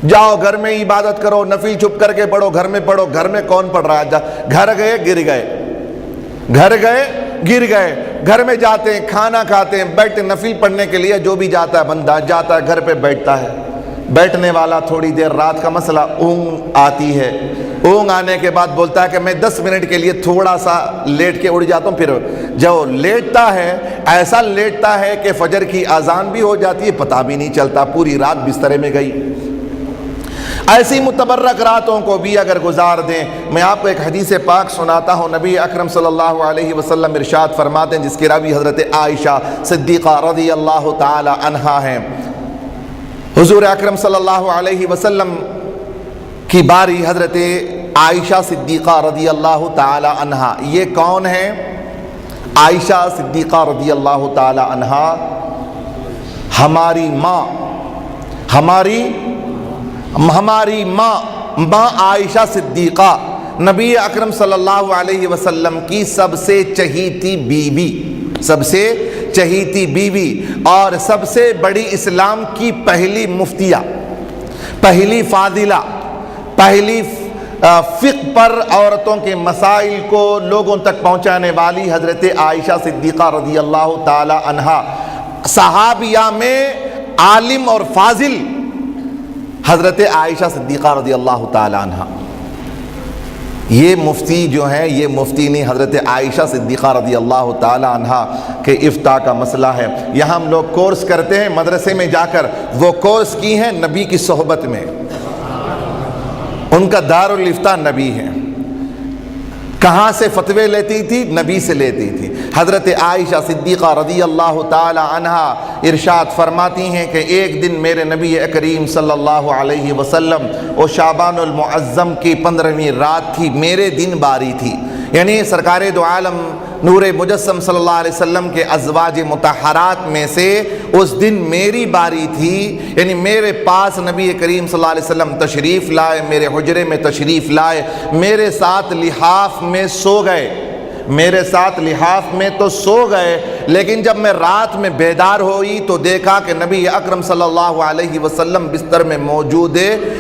جاؤ گھر میں عبادت کرو، نفل چھپ کر کے پڑھو، گھر میں پڑھو۔ گھر میں کون پڑھ رہا ہے؟ گھر گئے گر گئے، گھر گئے گر گئے، گھر میں جاتے ہیں، کھانا کھاتے ہیں، بیٹھتے نفل پڑھنے کے لیے جو بھی جاتا ہے بندہ جاتا ہے، گھر پہ بیٹھتا ہے، بیٹھنے والا تھوڑی دیر رات کا مسئلہ اونگ آتی ہے، اونگ آنے کے بعد بولتا ہے کہ میں 10 منٹ کے لیے تھوڑا سا لیٹ کے اڑ جاتا ہوں، پھر جو لیٹتا ہے ایسا لیٹتا ہے کہ فجر کی اذان بھی ہو جاتی ہے، پتہ بھی نہیں چلتا، پوری رات بسترے میں گئی۔ ایسی متبرک راتوں کو بھی اگر گزار دیں، میں آپ کو ایک حدیث پاک سناتا ہوں۔ نبی اکرم صلی اللہ علیہ وسلم ارشاد فرماتے ہیں، جس کی راوی حضرت عائشہ صدیقہ رضی اللہ تعالی عنہا ہیں، حضور اکرم صلی اللہ علیہ وسلم کی باری حضرت عائشہ صدیقہ رضی اللہ تعالی عنہا۔ یہ کون ہیں؟ عائشہ صدیقہ رضی اللہ تعالی عنہا ہماری ماں، ہماری ماں عائشہ صدیقہ نبی اکرم صلی اللہ علیہ وسلم کی سب سے چہیتی بیوی، سب سے چہیتی بیوی اور سب سے بڑی اسلام کی پہلی مفتیہ، پہلی فاضلہ، پہلی فقہ پر عورتوں کے مسائل کو لوگوں تک پہنچانے والی حضرت عائشہ صدیقہ رضی اللہ تعالی عنہا، صحابیہ میں عالم اور فاضل حضرت عائشہ صدیقہ رضی اللہ تعالی عنہا، یہ مفتی جو ہیں یہ مفتی نہیں، حضرت عائشہ صدیقہ رضی اللہ تعالی عنہا کے افتاء کا مسئلہ ہے۔ یہاں ہم لوگ کورس کرتے ہیں مدرسے میں جا کر، وہ کورس کی ہیں نبی کی صحبت میں، ان کا دارالافتاء نبی ہے۔ کہاں سے فتوے لیتی تھی؟ نبی سے لیتی تھی۔ حضرت عائشہ صدیقہ رضی اللہ تعالی عنہا ارشاد فرماتی ہیں کہ ایک دن میرے نبی کریم صلی اللہ علیہ وسلم وہ شعبان المعظم کی 15ویں رات تھی، میرے دن باری تھی، یعنی سرکار دو عالم نور مجسم صلی اللہ علیہ وسلم کے ازواج مطہرات میں سے اس دن میری باری تھی، یعنی میرے پاس نبی کریم صلی اللہ علیہ وسلم تشریف لائے، میرے حجرے میں تشریف لائے، میرے ساتھ لحاف میں سو گئے، میرے ساتھ لحاف میں تو سو گئے، لیکن جب میں رات میں بیدار ہوئی تو دیکھا کہ نبی اکرم صلی اللہ علیہ وسلم بستر میں موجود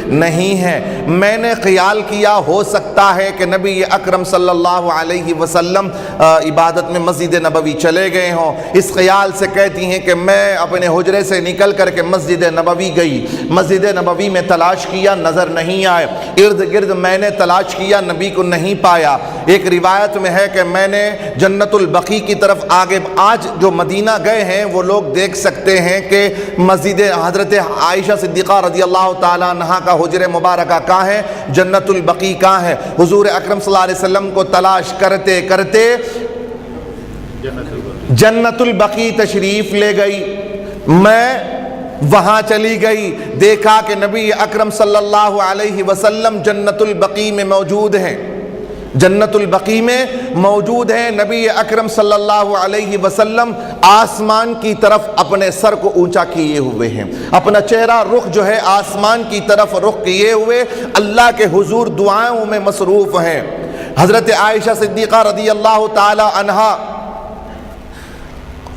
نہیں ہیں۔ میں نے خیال کیا ہو سکتا ہے کہ نبی اکرم صلی اللہ علیہ وسلم عبادت میں مسجد نبوی چلے گئے ہوں۔ اس خیال سے کہتی ہیں کہ میں اپنے حجرے سے نکل کر کے مسجد نبوی گئی، مسجد نبوی میں تلاش کیا، نظر نہیں آئے، ارد گرد میں نے تلاش کیا، نبی کو نہیں پایا۔ ایک روایت میں ہے کہ میں نے جنت البقیع کی طرف آگے، آج جو مدینہ گئے ہیں وہ لوگ دیکھ سکتے ہیں کہ مسجد حضرت عائشہ صدیقہ رضی اللہ تعالیٰ عنہا کا حجر مبارکہ کہاں ہے، جنت البقیع کہاں ہے۔ حضور اکرم صلی اللہ علیہ وسلم کو تلاش کرتے کرتے جنت البقیع تشریف لے گئی، میں وہاں چلی گئی، دیکھا کہ نبی اکرم صلی اللہ علیہ وسلم جنت البقیع میں موجود ہیں، جنت البقیع میں موجود ہیں۔ نبی اکرم صلی اللہ علیہ وسلم آسمان کی طرف اپنے سر کو اونچا کیے ہوئے ہیں، اپنا چہرہ رخ جو ہے آسمان کی طرف رخ کیے ہوئے اللہ کے حضور دعاؤں میں مصروف ہیں۔ حضرت عائشہ صدیقہ رضی اللہ تعالی عنہا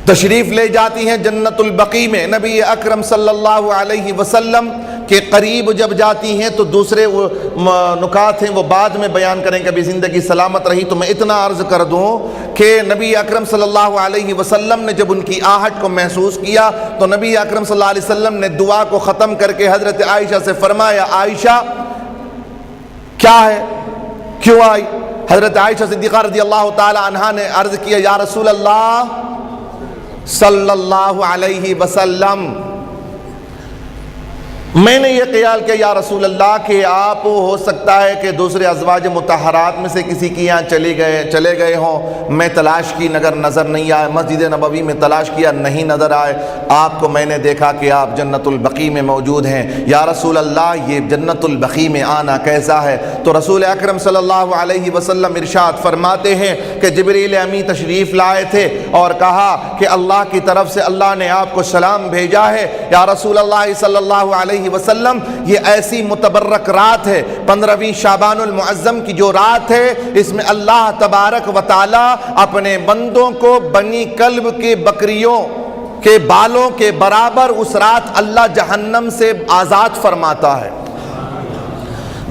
تشریف لے جاتی ہیں جنت البقیع میں، نبی اکرم صلی اللہ علیہ وسلم کے قریب جب جاتی ہیں تو دوسرے نکات ہیں وہ بعد میں بیان کریں، کبھی زندگی سلامت رہی تو میں اتنا عرض کر دوں کہ نبی اکرم صلی اللہ علیہ وسلم نے جب ان کی آہٹ کو محسوس کیا تو نبی اکرم صلی اللہ علیہ وسلم نے دعا کو ختم کر کے حضرت عائشہ سے فرمایا، عائشہ کیا ہے، کیوں آئی؟ حضرت عائشہ صدیقہ رضی اللہ تعالی عنہا نے عرض کیا، یا رسول اللہ صلی اللہ علیہ وسلم، میں نے یہ خیال کیا یا رسول اللہ کہ آپ ہو سکتا ہے کہ دوسرے ازواج مطہرات میں سے کسی کی یہاں چلے گئے ہوں، میں تلاش کی نگر نظر نہیں آئے، مسجد نبوی میں تلاش کیا نہیں نظر آئے، آپ کو میں نے دیکھا کہ آپ جنت البقیع میں موجود ہیں، یا رسول اللہ یہ جنت البقیع میں آنا کیسا ہے؟ تو رسول اکرم صلی اللہ علیہ وسلم ارشاد فرماتے ہیں کہ جبریل امی تشریف لائے تھے اور کہا کہ اللہ کی طرف سے اللہ نے آپ کو سلام بھیجا ہے، یا رسول اللہ صلی اللہ علیہ وسلم یہ ایسی متبرک رات ہے، 15ویں شعبان المعظم کی جو رات ہے، اس میں اللہ تبارک و تعالی اپنے بندوں کو بنی کلب کے بکریوں کے بالوں کے برابر اس رات اللہ جہنم سے آزاد فرماتا ہے۔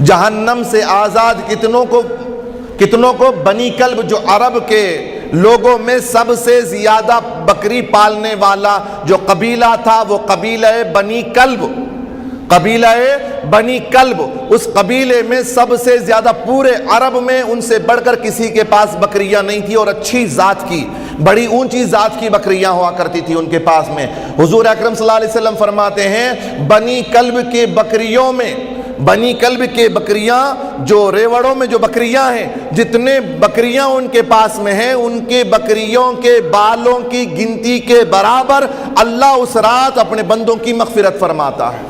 جہنم سے آزاد کتنوں کو؟ بنی کلب، جو عرب کے لوگوں میں سب سے زیادہ بکری پالنے والا جو قبیلہ تھا وہ قبیلہ بنی کلب، قبیلہ بنی کلب، اس قبیلے میں سب سے زیادہ پورے عرب میں ان سے بڑھ کر کسی کے پاس بکریاں نہیں تھی، اور اچھی ذات کی، بڑی اونچی ذات کی بکریاں ہوا کرتی تھی ان کے پاس میں۔ حضور اکرم صلی اللہ علیہ وسلم فرماتے ہیں بنی کلب کے بکریوں میں، بنی کلب کے بکریاں جو ریوڑوں میں جو بکریاں ہیں، جتنے بکریاں ان کے پاس میں ہیں، ان کے بکریوں کے بالوں کی گنتی کے برابر اللہ اس رات اپنے بندوں کی مغفرت فرماتا ہے۔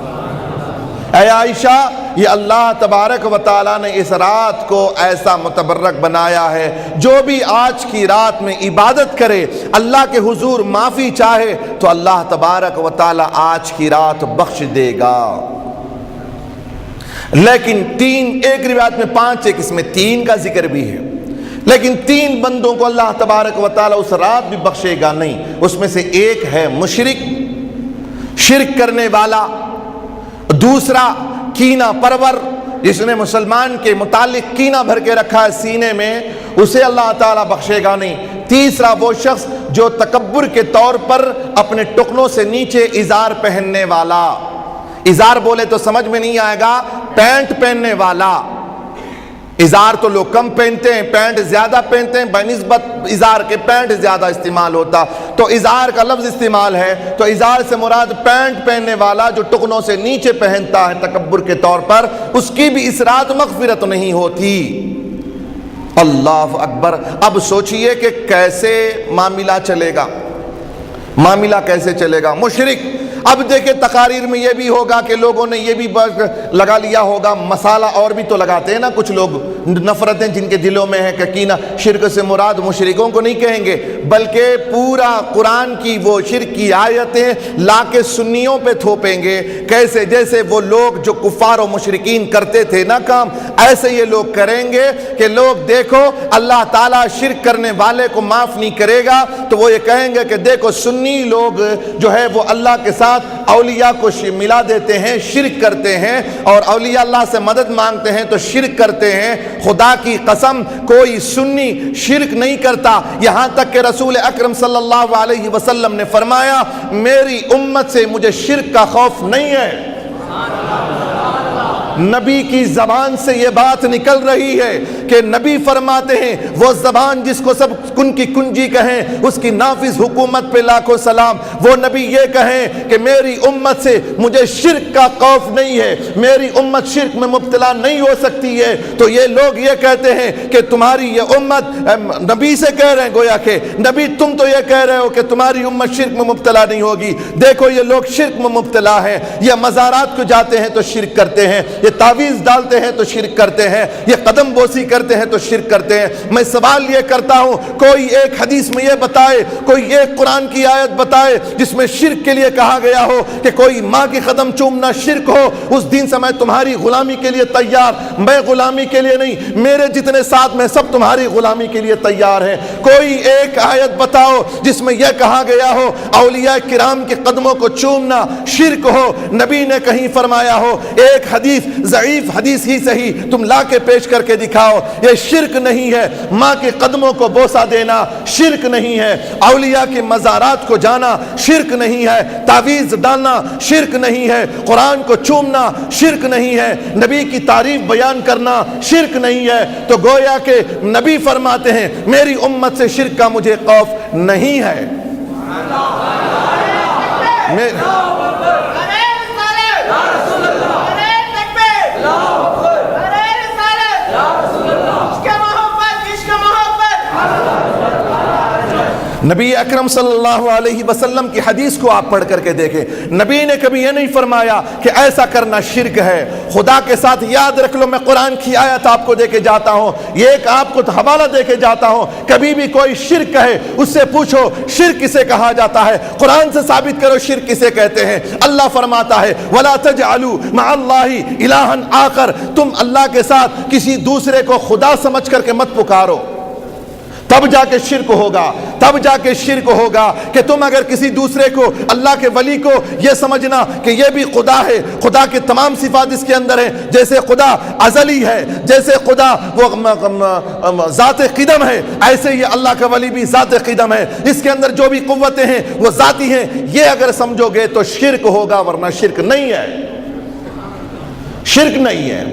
اے عائشہ، یہ اللہ تبارک و تعالیٰ نے اس رات کو ایسا متبرک بنایا ہے، جو بھی آج کی رات میں عبادت کرے، اللہ کے حضور معافی چاہے تو اللہ تبارک و تعالیٰ آج کی رات بخش دے گا۔ لیکن ایک روایت میں 5 ہے، اس میں 3 کا ذکر بھی ہے، لیکن 3 بندوں کو اللہ تبارک و تعالیٰ اس رات بھی بخشے گا نہیں۔ اس میں سے ایک ہے مشرک، شرک کرنے والا، دوسرا کینہ پرور، جس نے مسلمان کے متعلق کینہ بھر کے رکھا ہے سینے میں، اسے اللہ تعالیٰ بخشے گا نہیں۔ تیسرا وہ شخص جو تکبر کے طور پر اپنے ٹکنوں سے نیچے ازار پہننے والا، ازار بولے تو سمجھ میں نہیں آئے گا، پینٹ پہننے والا۔ ازار تو لوگ کم پہنتے ہیں، پینٹ زیادہ پہنتے ہیں، بنسبت ازار کے پینٹ زیادہ استعمال ہوتا، تو ازار کا لفظ استعمال ہے، تو ازار سے مراد پینٹ پہننے والا جو ٹکنوں سے نیچے پہنتا ہے تکبر کے طور پر، اس کی بھی اس رات مغفرت نہیں ہوتی۔ اللہ اکبر۔ اب سوچئے کہ کیسے معاملہ چلے گا، معاملہ کیسے چلے گا۔ مشرک، اب دیکھیں تقاریر میں یہ بھی ہوگا کہ لوگوں نے یہ بھی لگا لیا ہوگا، مسالہ اور بھی تو لگاتے ہیں نا کچھ لوگ، نفرتیں جن کے دلوں میں ہے کہ کینہ، شرک سے مراد مشرکوں کو نہیں کہیں گے بلکہ پورا قرآن کی وہ شرک کی آیتیں لا کے سنیوں پہ تھوپیں گے، کیسے جیسے وہ لوگ جو کفار و مشرکین کرتے تھے نا کام، ایسے یہ لوگ کریں گے کہ لوگ دیکھو اللہ تعالیٰ شرک کرنے والے کو معاف نہیں کرے گا، تو وہ یہ کہیں گے کہ دیکھو سنی لوگ جو ہے وہ اللہ کے ساتھ اولیاء کو ملا دیتے ہیں، شرک کرتے ہیں، اور اولیاء اللہ سے مدد مانگتے ہیں تو شرک کرتے ہیں۔ خدا کی قسم کوئی سنی شرک نہیں کرتا، یہاں تک کہ رسول اکرم صلی اللہ علیہ وسلم نے فرمایا میری امت سے مجھے شرک کا خوف نہیں ہے۔ نبی کی زبان سے یہ بات نکل رہی ہے کہ نبی فرماتے ہیں وہ زبان جس کو سب کن کی کنجی کہیں، اس کی نافذ حکومت پہ لاکھوں سلام، وہ نبی یہ کہیں کہ میری امت سے مجھے شرک کا خوف نہیں ہے، میری امت شرک میں مبتلا نہیں ہو سکتی ہے۔ تو یہ لوگ یہ کہتے ہیں کہ تمہاری یہ امت، نبی سے کہہ رہے ہیں گویا کہ نبی تم تو یہ کہہ رہے ہو کہ تمہاری امت شرک میں مبتلا نہیں ہوگی، دیکھو یہ لوگ شرک میں مبتلا ہیں، یہ مزارات کو جاتے ہیں تو شرک کرتے ہیں، یہ تعویذ ڈالتے ہیں تو شرک کرتے ہیں، یہ قدم بوسی کرتے ہیں تو شرک کرتے ہیں۔ میں سوال یہ کرتا ہوں کوئی ایک حدیث میں یہ بتائے، کوئی ایک قرآن کی آیت بتائے جس میں شرک کے لیے کہا گیا ہو کہ کوئی ماں کی قدم چومنا شرک ہو، اس دن سے میں تمہاری غلامی کے لیے تیار، میں غلامی کے لیے نہیں، میرے جتنے ساتھ میں سب تمہاری غلامی کے لیے تیار ہیں۔ کوئی ایک آیت بتاؤ جس میں یہ کہا گیا ہو اولیاء کرام کے قدموں کو چومنا شرک ہو، نبی نے کہیں فرمایا ہو، ایک حدیث ضعیف حدیث ہی صحیح تم لا کے پیش کر کے دکھاؤ، یہ شرک نہیں ہے۔ ماں کے قدموں کو بوسہ دینا شرک نہیں ہے، اولیاء کے مزارات کو جانا شرک نہیں ہے، تعویذ ڈالنا شرک نہیں ہے، قرآن کو چومنا شرک نہیں ہے، نبی کی تعریف بیان کرنا شرک نہیں ہے۔ تو گویا کہ نبی فرماتے ہیں میری امت سے شرک کا مجھے خوف نہیں ہے۔ نبی اکرم صلی اللہ علیہ وسلم کی حدیث کو آپ پڑھ کر کے دیکھیں، نبی نے کبھی یہ نہیں فرمایا کہ ایسا کرنا شرک ہے۔ خدا کے ساتھ یاد رکھ لو، میں قرآن کی آیت آپ کو دے کے جاتا ہوں، یہ ایک آپ کو حوالہ دے کے جاتا ہوں، کبھی بھی کوئی شرک کہے اس سے پوچھو شرک کسے کہا جاتا ہے، قرآن سے ثابت کرو شرک کسے کہتے ہیں۔ اللہ فرماتا ہے وَلَا تَجْعَلُوا مَعَ اللَّهِ إِلَٰهًا آخر، تم اللہ کے ساتھ کسی دوسرے کو خدا سمجھ کر کے مت پکارو، تب جا کے شرک ہوگا، تب جا کے شرک ہوگا کہ تم اگر کسی دوسرے کو، اللہ کے ولی کو یہ سمجھنا کہ یہ بھی خدا ہے، خدا کے تمام صفات اس کے اندر ہیں، جیسے خدا ازلی ہے، جیسے خدا وہ ذات قدم ہے، ایسے ہی اللہ کا ولی بھی ذات قدم ہے، اس کے اندر جو بھی قوتیں ہیں وہ ذاتی ہیں، یہ اگر سمجھو گے تو شرک ہوگا، ورنہ شرک نہیں ہے، شرک نہیں ہے۔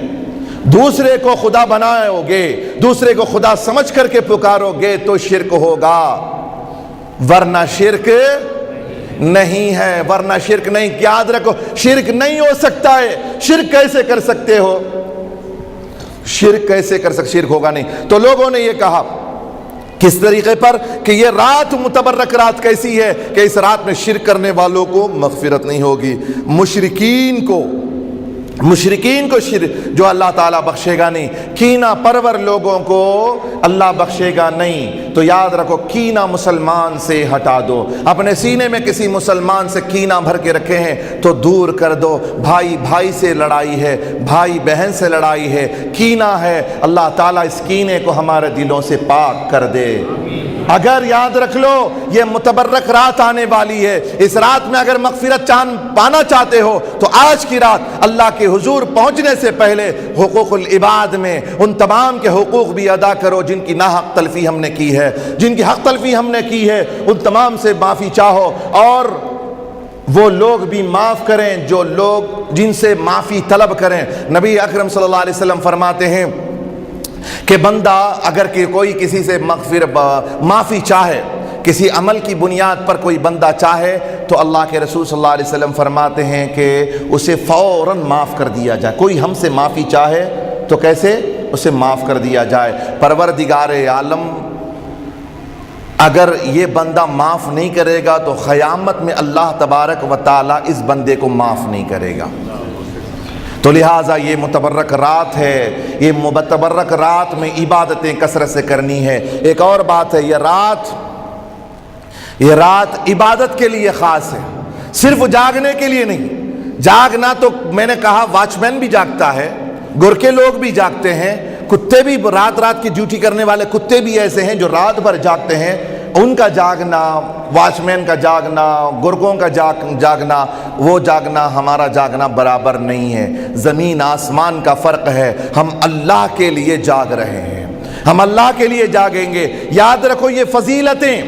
دوسرے کو خدا بناؤ گے، دوسرے کو خدا سمجھ کر کے پکارو گے تو شرک ہوگا، ورنہ شرک نہیں ہے، ورنہ شرک نہیں۔ یاد رکھو شرک نہیں ہو سکتا ہے۔ شرک کیسے کر سکتے ہو؟ شرک کیسے کر سکتے؟ شرک ہوگا نہیں۔ تو لوگوں نے یہ کہا کس طریقے پر کہ یہ رات متبرک رات کیسی ہے کہ اس رات میں شرک کرنے والوں کو مغفرت نہیں ہوگی، مشرکین کو شرک جو اللہ تعالیٰ بخشے گا نہیں، کینہ پرور لوگوں کو اللہ بخشے گا نہیں۔ تو یاد رکھو کینہ مسلمان سے ہٹا دو، اپنے سینے میں کسی مسلمان سے کینہ بھر کے رکھے ہیں تو دور کر دو۔ بھائی بھائی سے لڑائی ہے، بھائی بہن سے لڑائی ہے، کینہ ہے، اللہ تعالیٰ اس کینے کو ہمارے دلوں سے پاک کر دے۔ اگر یاد رکھ لو یہ متبرک رات آنے والی ہے، اس رات میں اگر مغفرت پانا چاہتے ہو تو آج کی رات اللہ کے حضور پہنچنے سے پہلے حقوق العباد میں ان تمام کے حقوق بھی ادا کرو جن کی ناحق تلفی ہم نے کی ہے، جن کی حق تلفی ہم نے کی ہے، ان تمام سے معافی چاہو، اور وہ لوگ بھی معاف کریں جو لوگ جن سے معافی طلب کریں۔ نبی اکرم صلی اللہ علیہ وسلم فرماتے ہیں کہ بندہ اگر کوئی کسی سے معافی چاہے، کسی عمل کی بنیاد پر کوئی بندہ چاہے تو اللہ کے رسول صلی اللہ علیہ وسلم فرماتے ہیں کہ اسے فوراً معاف کر دیا جائے۔ کوئی ہم سے معافی چاہے تو کیسے اسے معاف کر دیا جائے۔ پروردگار عالم اگر یہ بندہ معاف نہیں کرے گا تو قیامت میں اللہ تبارک و تعالی اس بندے کو معاف نہیں کرے گا۔ تو لہٰذا یہ متبرک رات ہے، یہ متبرک رات میں عبادتیں کثرت سے کرنی ہے۔ ایک اور بات ہے، یہ رات عبادت کے لیے خاص ہے، صرف جاگنے کے لیے نہیں۔ جاگنا تو میں نے کہا واچ مین بھی جاگتا ہے، گورکھے لوگ بھی جاگتے ہیں، کتے بھی رات کی ڈیوٹی کرنے والے کتے بھی ایسے ہیں جو رات بھر جاگتے ہیں۔ ان کا جاگنا، واچ مین کا جاگنا، گرگوں کا جاگنا، وہ جاگنا ہمارا جاگنا برابر نہیں ہے۔ زمین آسمان کا فرق ہے۔ ہم اللہ کے لیے جاگ رہے ہیں، ہم اللہ کے لیے جاگیں گے۔ یاد رکھو یہ فضیلتیں،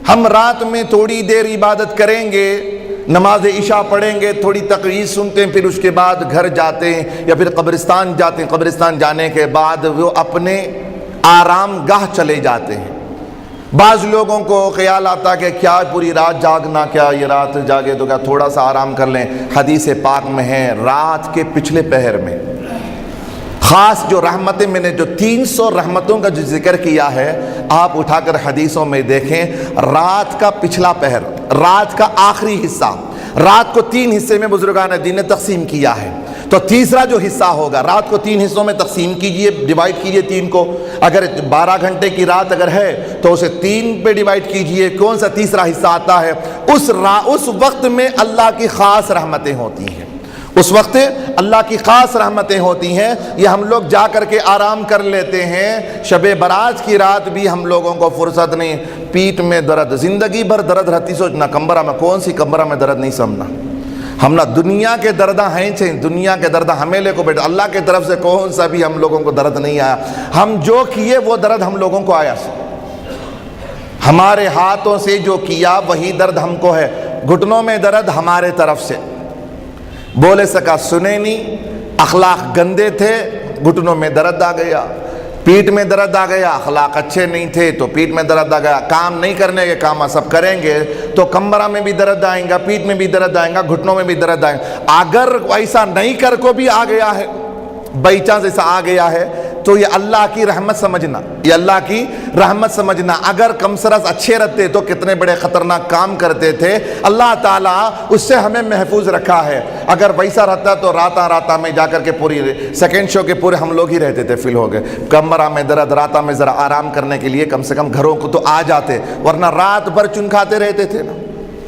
ہم رات میں تھوڑی دیر عبادت کریں گے، نماز عشاء پڑھیں گے، تھوڑی تقریر سنتے ہیں، پھر اس کے بعد گھر جاتے ہیں یا پھر قبرستان جاتے ہیں۔ قبرستان جانے کے بعد وہ اپنے آرام گاہ چلے جاتے ہیں۔ بعض لوگوں کو خیال آتا کہ کیا پوری رات جاگنا، کیا یہ رات جاگے تو کیا تھوڑا سا آرام کر لیں۔ حدیث پاک میں ہے رات کے پچھلے پہر میں خاص جو رحمتیں، میں نے جو 300 رحمتوں کا جو ذکر کیا ہے آپ اٹھا کر حدیثوں میں دیکھیں، رات کا پچھلا پہر، رات کا آخری حصہ، رات کو 3 حصے میں بزرگان دین نے تقسیم کیا ہے۔ تو تیسرا جو حصہ ہوگا، رات کو 3 حصوں میں تقسیم کیجئے، ڈیوائیڈ کیجئے 3 کو۔ اگر 12 گھنٹے کی رات اگر ہے تو اسے 3 پہ ڈیوائیڈ کیجئے، کون سا تیسرا حصہ آتا ہے؟ اس وقت میں اللہ کی خاص رحمتیں ہوتی ہیں، اس وقت اللہ کی خاص رحمتیں ہوتی ہیں۔ یہ ہم لوگ جا کر کے آرام کر لیتے ہیں۔ شب برات کی رات بھی ہم لوگوں کو فرصت نہیں، پیٹ میں درد، زندگی بھر درد رہتی، سوچنا کمبرہ میں کون سی کمبرہ میں درد نہیں سمنا، ہم نہ دنیا کے دردہ ہیں چھیں، دنیا کے دردہ ہمیں لے کو بیٹھا، اللہ کے طرف سے کون سا بھی ہم لوگوں کو درد نہیں آیا۔ ہم جو کیے وہ درد ہم لوگوں کو آیا، ہمارے ہاتھوں سے جو کیا وہی درد ہم کو ہے۔ گھٹنوں میں درد ہمارے طرف سے، بولے سکا سنے نہیں، اخلاق گندے تھے، گھٹنوں میں درد آ گیا، پیٹ میں درد آ گیا، اخلاق اچھے نہیں تھے تو پیٹ میں درد آ گیا، کام نہیں کرنے کے کام سب کریں گے تو کمبرہ میں بھی درد آئیں گا، پیٹ میں بھی درد آئیں گا، گھٹنوں میں بھی درد آئیں گا۔ اگر ایسا نہیں کر کو بھی آ گیا ہے، بائی چانس ایسا آ گیا ہے تو یہ اللہ کی رحمت سمجھنا، یہ اللہ کی رحمت سمجھنا۔ اگر کم سرس اچھے رہتے تو کتنے بڑے خطرناک کام کرتے تھے، اللہ تعالیٰ اس سے ہمیں محفوظ رکھا ہے۔ اگر ویسا رہتا تو راتا میں جا کر کے پوری سیکنڈ شو کے پورے ہم لوگ ہی رہتے تھے، فیل ہو گئے، کمرہ میں درد، راتا میں ذرا آرام کرنے کے لیے کم سے کم گھروں کو تو آ جاتے، ورنہ رات بھر چن کھاتے رہتے تھے نا،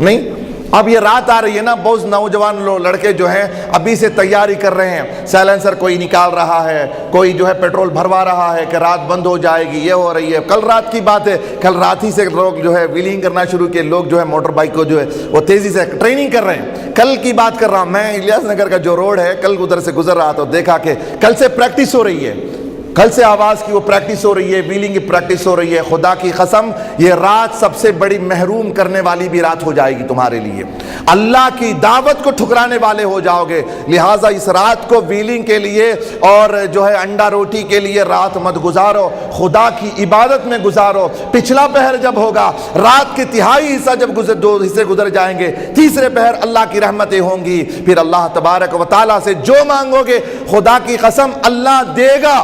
نہیں۔ اب یہ رات آ رہی ہے نا، بہت نوجوان لڑکے جو ہیں ابھی سے تیاری کر رہے ہیں، سائلنسر کوئی نکال رہا ہے، کوئی جو ہے پیٹرول بھروا رہا ہے کہ رات بند ہو جائے گی، یہ ہو رہی ہے۔ کل رات کی بات ہے، کل رات ہی سے لوگ جو ہے ویلنگ کرنا شروع کیے، لوگ جو ہے موٹر بائک کو جو ہے وہ تیزی سے ٹریننگ کر رہے ہیں۔ کل کی بات کر رہا ہوں میں، الیاس نگر کا جو روڈ ہے، کل ادھر سے گزر رہا تو دیکھا کہ کل سے پریکٹس ہو رہی ہے، کل سے آواز کی وہ پریکٹس ہو رہی ہے، ویلنگ کی پریکٹس ہو رہی ہے۔ خدا کی قسم یہ رات سب سے بڑی محروم کرنے والی بھی رات ہو جائے گی تمہارے لیے، اللہ کی دعوت کو ٹھکرانے والے ہو جاؤ گے۔ لہٰذا اس رات کو ویلنگ کے لیے اور جو ہے انڈا روٹی کے لیے رات مت گزارو، خدا کی عبادت میں گزارو۔ پچھلا پہر جب ہوگا، رات کے تہائی حصہ جب 2 حصے گزر جائیں گے، تیسرے پہر اللہ کی رحمتیں ہوں گی، پھر اللہ تبارک و تعالیٰ سے جو مانگو گے خدا کی قسم اللہ دے گا،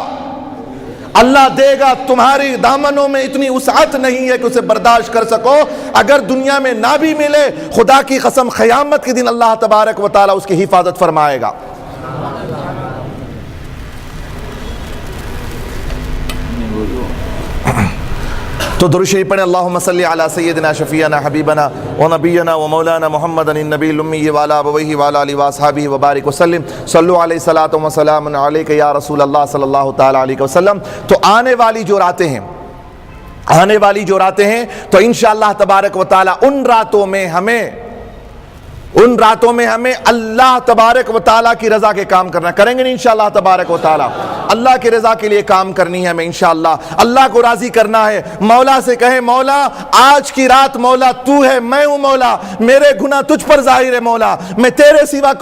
اللہ دے گا۔ تمہاری دامنوں میں اتنی وسعت نہیں ہے کہ اسے برداشت کر سکو۔ اگر دنیا میں نہ بھی ملے، خدا کی قسم قیامت کے دن اللہ تبارک و تعالیٰ اس کی حفاظت فرمائے گا۔ تو درود شریف پڑھیں، اللہم صلی علی سیدنا شفیعنا حبیبنا ونبینا ومولانا محمد النبی الامی وعلی آبویہ وعلی آلہ واصحابہ وبارک وسلم، صلو علیہ صلاۃ و سلام علیک یا رسول اللہ صلی اللہ تعالی علیہ وسلم۔ تو آنے والی جو راتیں ہیں، آنے والی جو راتیں ہیں تو انشاءاللہ تبارک و تعالی ان راتوں میں ہمیں اللہ تبارک و تعالیٰ کی رضا کے کام کرنا کریں گے انشاءاللہ تبارک و تعالیٰ. اللہ کی رضا کے لیے کام کرنی ہے ہمیں انشاءاللہ. اللہ کو راضی کرنا ہے. مولا سے کہیں مولا آج کی رات مولا تو ہے, میں ہوں مولا, میرے گناہ تجھ پر ظاہر ہے مولا, میں تیرے سوا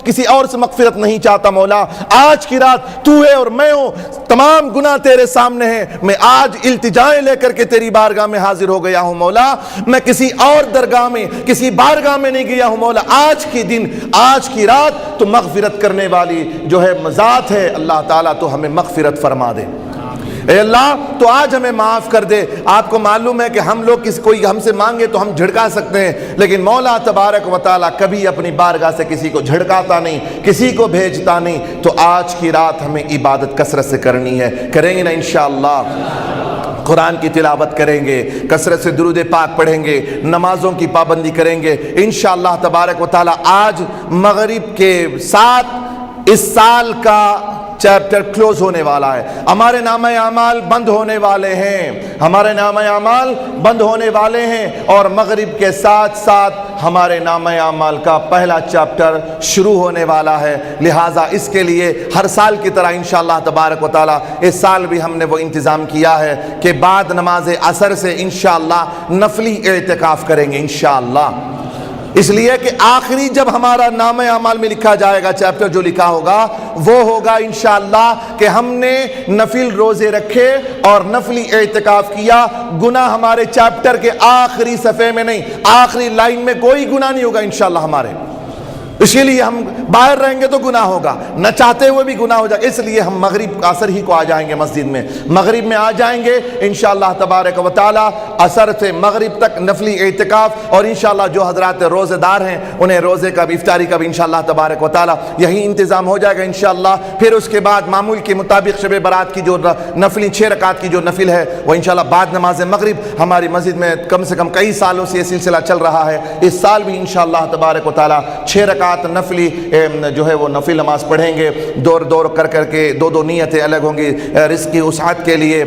کسی اور سے مغفرت نہیں چاہتا مولا. آج کی رات تو ہے اور میں ہوں, تمام گناہ تیرے سامنے ہیں, میں آج التجائیں لے کر کے تیری بارگاہ میں حاضر ہو گیا ہوں مولا. میں کسی اور درگاہ میں کسی بارگاہ میں نہیں گیا ہوں مولا. آج کی دن آج کی رات تو مغفرت کرنے والی جو ہے ذات ہے اللہ تعالیٰ, تو ہمیں مغفرت فرما دے. اے اللہ تو آج ہمیں معاف کر دے. آپ کو معلوم ہے کہ ہم لوگ کوئی ہم سے مانگے تو ہم جھڑکا سکتے ہیں, لیکن مولا تبارک و تعالیٰ کبھی اپنی بارگاہ سے کسی کو جھڑکاتا نہیں, کسی کو بھیجتا نہیں. تو آج کی رات ہمیں عبادت کثرت سے کرنی ہے. کریں گے نا انشاءاللہ؟ قرآن کی تلاوت کریں گے, کثرت سے درود پاک پڑھیں گے, نمازوں کی پابندی کریں گے انشاءاللہ تبارک و تعالی. آج مغرب کے ساتھ اس سال کا چیپٹر کلوز ہونے والا ہے. ہمارے نامہ اعمال بند ہونے والے ہیں, اور مغرب کے ساتھ ساتھ ہمارے نامہ اعمال کا پہلا چیپٹر شروع ہونے والا ہے. لہٰذا اس کے لیے ہر سال کی طرح انشاءاللہ تبارک و تعالی اس سال بھی ہم نے وہ انتظام کیا ہے کہ بعد نماز عصر سے انشاءاللہ نفلی اعتکاف کریں گے انشاءاللہ. اس لیے کہ آخری جب ہمارا نامہ اعمال میں لکھا جائے گا چیپٹر جو لکھا ہوگا وہ ہوگا انشاءاللہ کہ ہم نے نفل روزے رکھے اور نفلی اعتکاف کیا. گناہ ہمارے چیپٹر کے آخری صفحے میں نہیں, آخری لائن میں کوئی گناہ نہیں ہوگا انشاءاللہ ہمارے. اسی لیے ہم باہر رہیں گے تو گناہ ہوگا, نہ چاہتے ہوئے بھی گناہ ہو جائے گا. اس لیے ہم مغرب عصر ہی کو آ جائیں گے مسجد میں, مغرب میں آ جائیں گے انشاءاللہ تبارک و تعالی. عصر سے مغرب تک نفلی اعتکاف, اور انشاءاللہ جو حضرات روزہ دار ہیں انہیں روزے کا بھی افطاری کا بھی انشاءاللہ تبارک و تعالی یہی انتظام ہو جائے گا انشاءاللہ. پھر اس کے بعد معمول کے مطابق شب برات کی جو نفلی 6 رکعت کی جو نفل ہے وہ انشاءاللہ بعد نماز مغرب ہماری مسجد میں کم سے کم کئی سالوں سے یہ سلسلہ چل رہا ہے. اس سال بھی انشاءاللہ تبارک و تعالی 6 رکعت نفلی جو ہے وہ نفل نماز پڑھیں گے. دور کر کے دو نیتیں الگ ہوں گی, رزق کی وسعت کے لیے,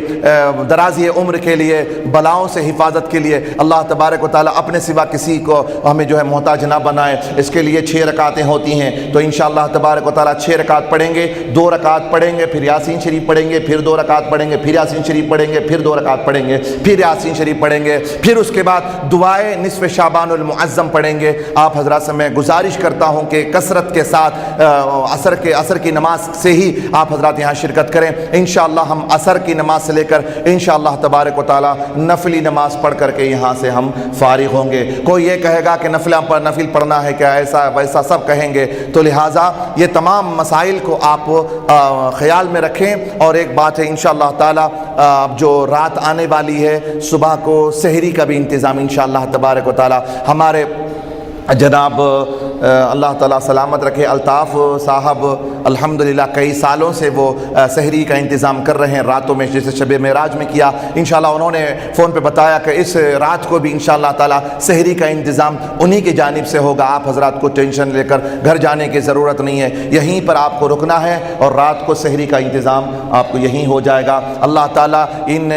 درازی عمر کے لیے, بلاؤں سے حفاظت کے لیے. اللہ تبارک و تعالیٰ اپنے سوا کسی کو ہمیں جو ہے محتاج نہ بنائے. اس کے لیے 6 رکعتیں ہوتی ہیں, تو انشاءاللہ تبارک و تعالیٰ 6 رکعت پڑھیں گے, 2 رکعت پڑھیں گے, پھر یاسین شریف پڑھیں گے, پھر 2 رکعت پڑھیں گے, پھر یاسین شریف پڑھیں گے, پھر 2 رکعت پڑھیں گے, پھر یاسین شریف پڑھیں گے. پھر اس کے بعد دعائے نصف شعبان المعظم پڑھیں گے. آپ حضرات سے میں گزارش کرتا ہوں کہ کثرت کے ساتھ عصر کی نماز سے ہی آپ حضرات یہاں شرکت کریں. انشاءاللہ ہم عصر کی نماز سے لے کر انشاءاللہ تبارک و تعالی نفلی نماز پڑھ کر کے یہاں سے ہم فارغ ہوں گے. کوئی یہ کہے گا کہ نفل پڑھنا ہے کیا, ایسا ویسا سب کہیں گے. تو لہٰذا یہ تمام مسائل کو آپ خیال میں رکھیں. اور ایک بات ہے انشاءاللہ تعالی, جو رات آنے والی ہے صبح کو سحری کا بھی انتظام انشاءاللہ تبارک و تعالی ہمارے جناب اللہ تعالیٰ سلامت رکھے الطاف صاحب الحمدللہ کئی سالوں سے وہ سحری کا انتظام کر رہے ہیں راتوں میں, جیسے شب معراج میں کیا. انشاءاللہ انہوں نے فون پہ بتایا کہ اس رات کو بھی انشاءاللہ تعالیٰ سحری کا انتظام انہی کی جانب سے ہوگا. آپ حضرات کو ٹینشن لے کر گھر جانے کی ضرورت نہیں ہے, یہیں پر آپ کو رکنا ہے اور رات کو سحری کا انتظام آپ کو یہیں ہو جائے گا. اللہ تعالیٰ ان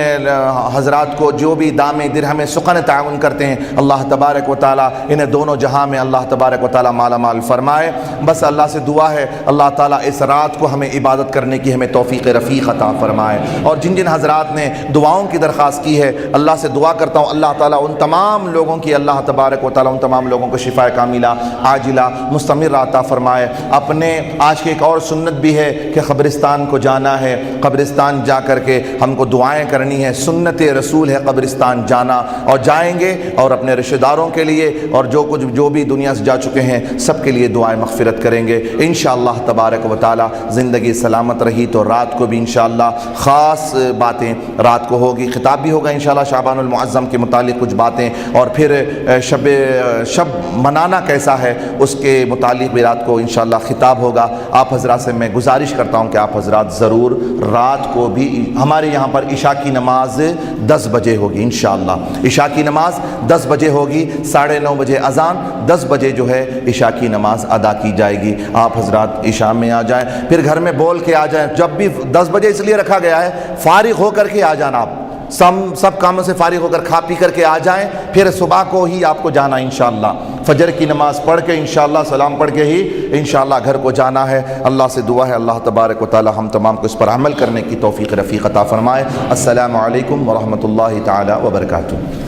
حضرات کو جو بھی دام درہم سخن تعاون کرتے ہیں اللہ تبارک و تعالیٰ انہیں دونوں جہاں میں اللہ تبارک و تعالیٰ مالا مال فرمائے. بس اللہ سے دعا ہے اللہ تعالیٰ اس رات کو ہمیں عبادت کرنے کی ہمیں توفیق رفیق عطا فرمائے. اور جن جن حضرات نے دعاؤں کی درخواست کی ہے اللہ سے دعا کرتا ہوں اللہ تعالیٰ ان تمام لوگوں کی اللہ تبارک و تعالیٰ ان تمام لوگوں کو شفا کاملہ عاجلہ مستمر عطا فرمائے. اپنے آج کی ایک اور سنت بھی ہے کہ قبرستان کو جانا ہے, قبرستان جا کر کے ہم کو دعائیں کرنی ہے. سنت رسول ہے قبرستان جانا, اور جائیں گے اور اپنے رشتہ داروں کے لیے اور جو بھی دنیا سے جا چکے ہیں سب کے لیے دعائیں مغفرت کریں گے انشاءاللہ تبارک و تعالی. زندگی سلامت رہی تو رات کو بھی انشاءاللہ خاص باتیں رات کو ہوگی, خطاب بھی ہوگا انشاءاللہ شعبان المعظم کے متعلق کچھ باتیں, اور پھر شب منانا کیسا ہے اس کے متعلق بھی رات کو انشاءاللہ خطاب ہوگا. آپ حضرات سے میں گزارش کرتا ہوں کہ آپ حضرات ضرور رات کو بھی ہمارے یہاں پر عشاء کی نماز 10 بجے ہوگی انشاءاللہ. عشاء کی نماز 10 بجے ہوگی, 9:30 بجے اذان, 10 بجے جو ہے عشاء کی نماز ادا کی جائے گی. آپ حضرات عشاء میں آ جائیں, پھر گھر میں بول کے آ جائیں. جب بھی 10 بجے اس لیے رکھا گیا ہے فارغ ہو کر کے آ جانا, آپ سب کاموں سے فارغ ہو کر کھا پی کر کے آ جائیں، پھر صبح کو ہی آپ کو جانا انشاءاللہ، فجر کی نماز پڑھ کے انشاءاللہ سلام پڑھ کے ہی انشاءاللہ گھر کو جانا ہے۔ اللہ سے دعا ہے اللہ تبارک و تعالی ہم تمام کو اس پر عمل کرنے کی توفیق رفیق عطا فرمائے۔ السلام علیکم ورحمۃ اللہ تعالی وبرکاتہ۔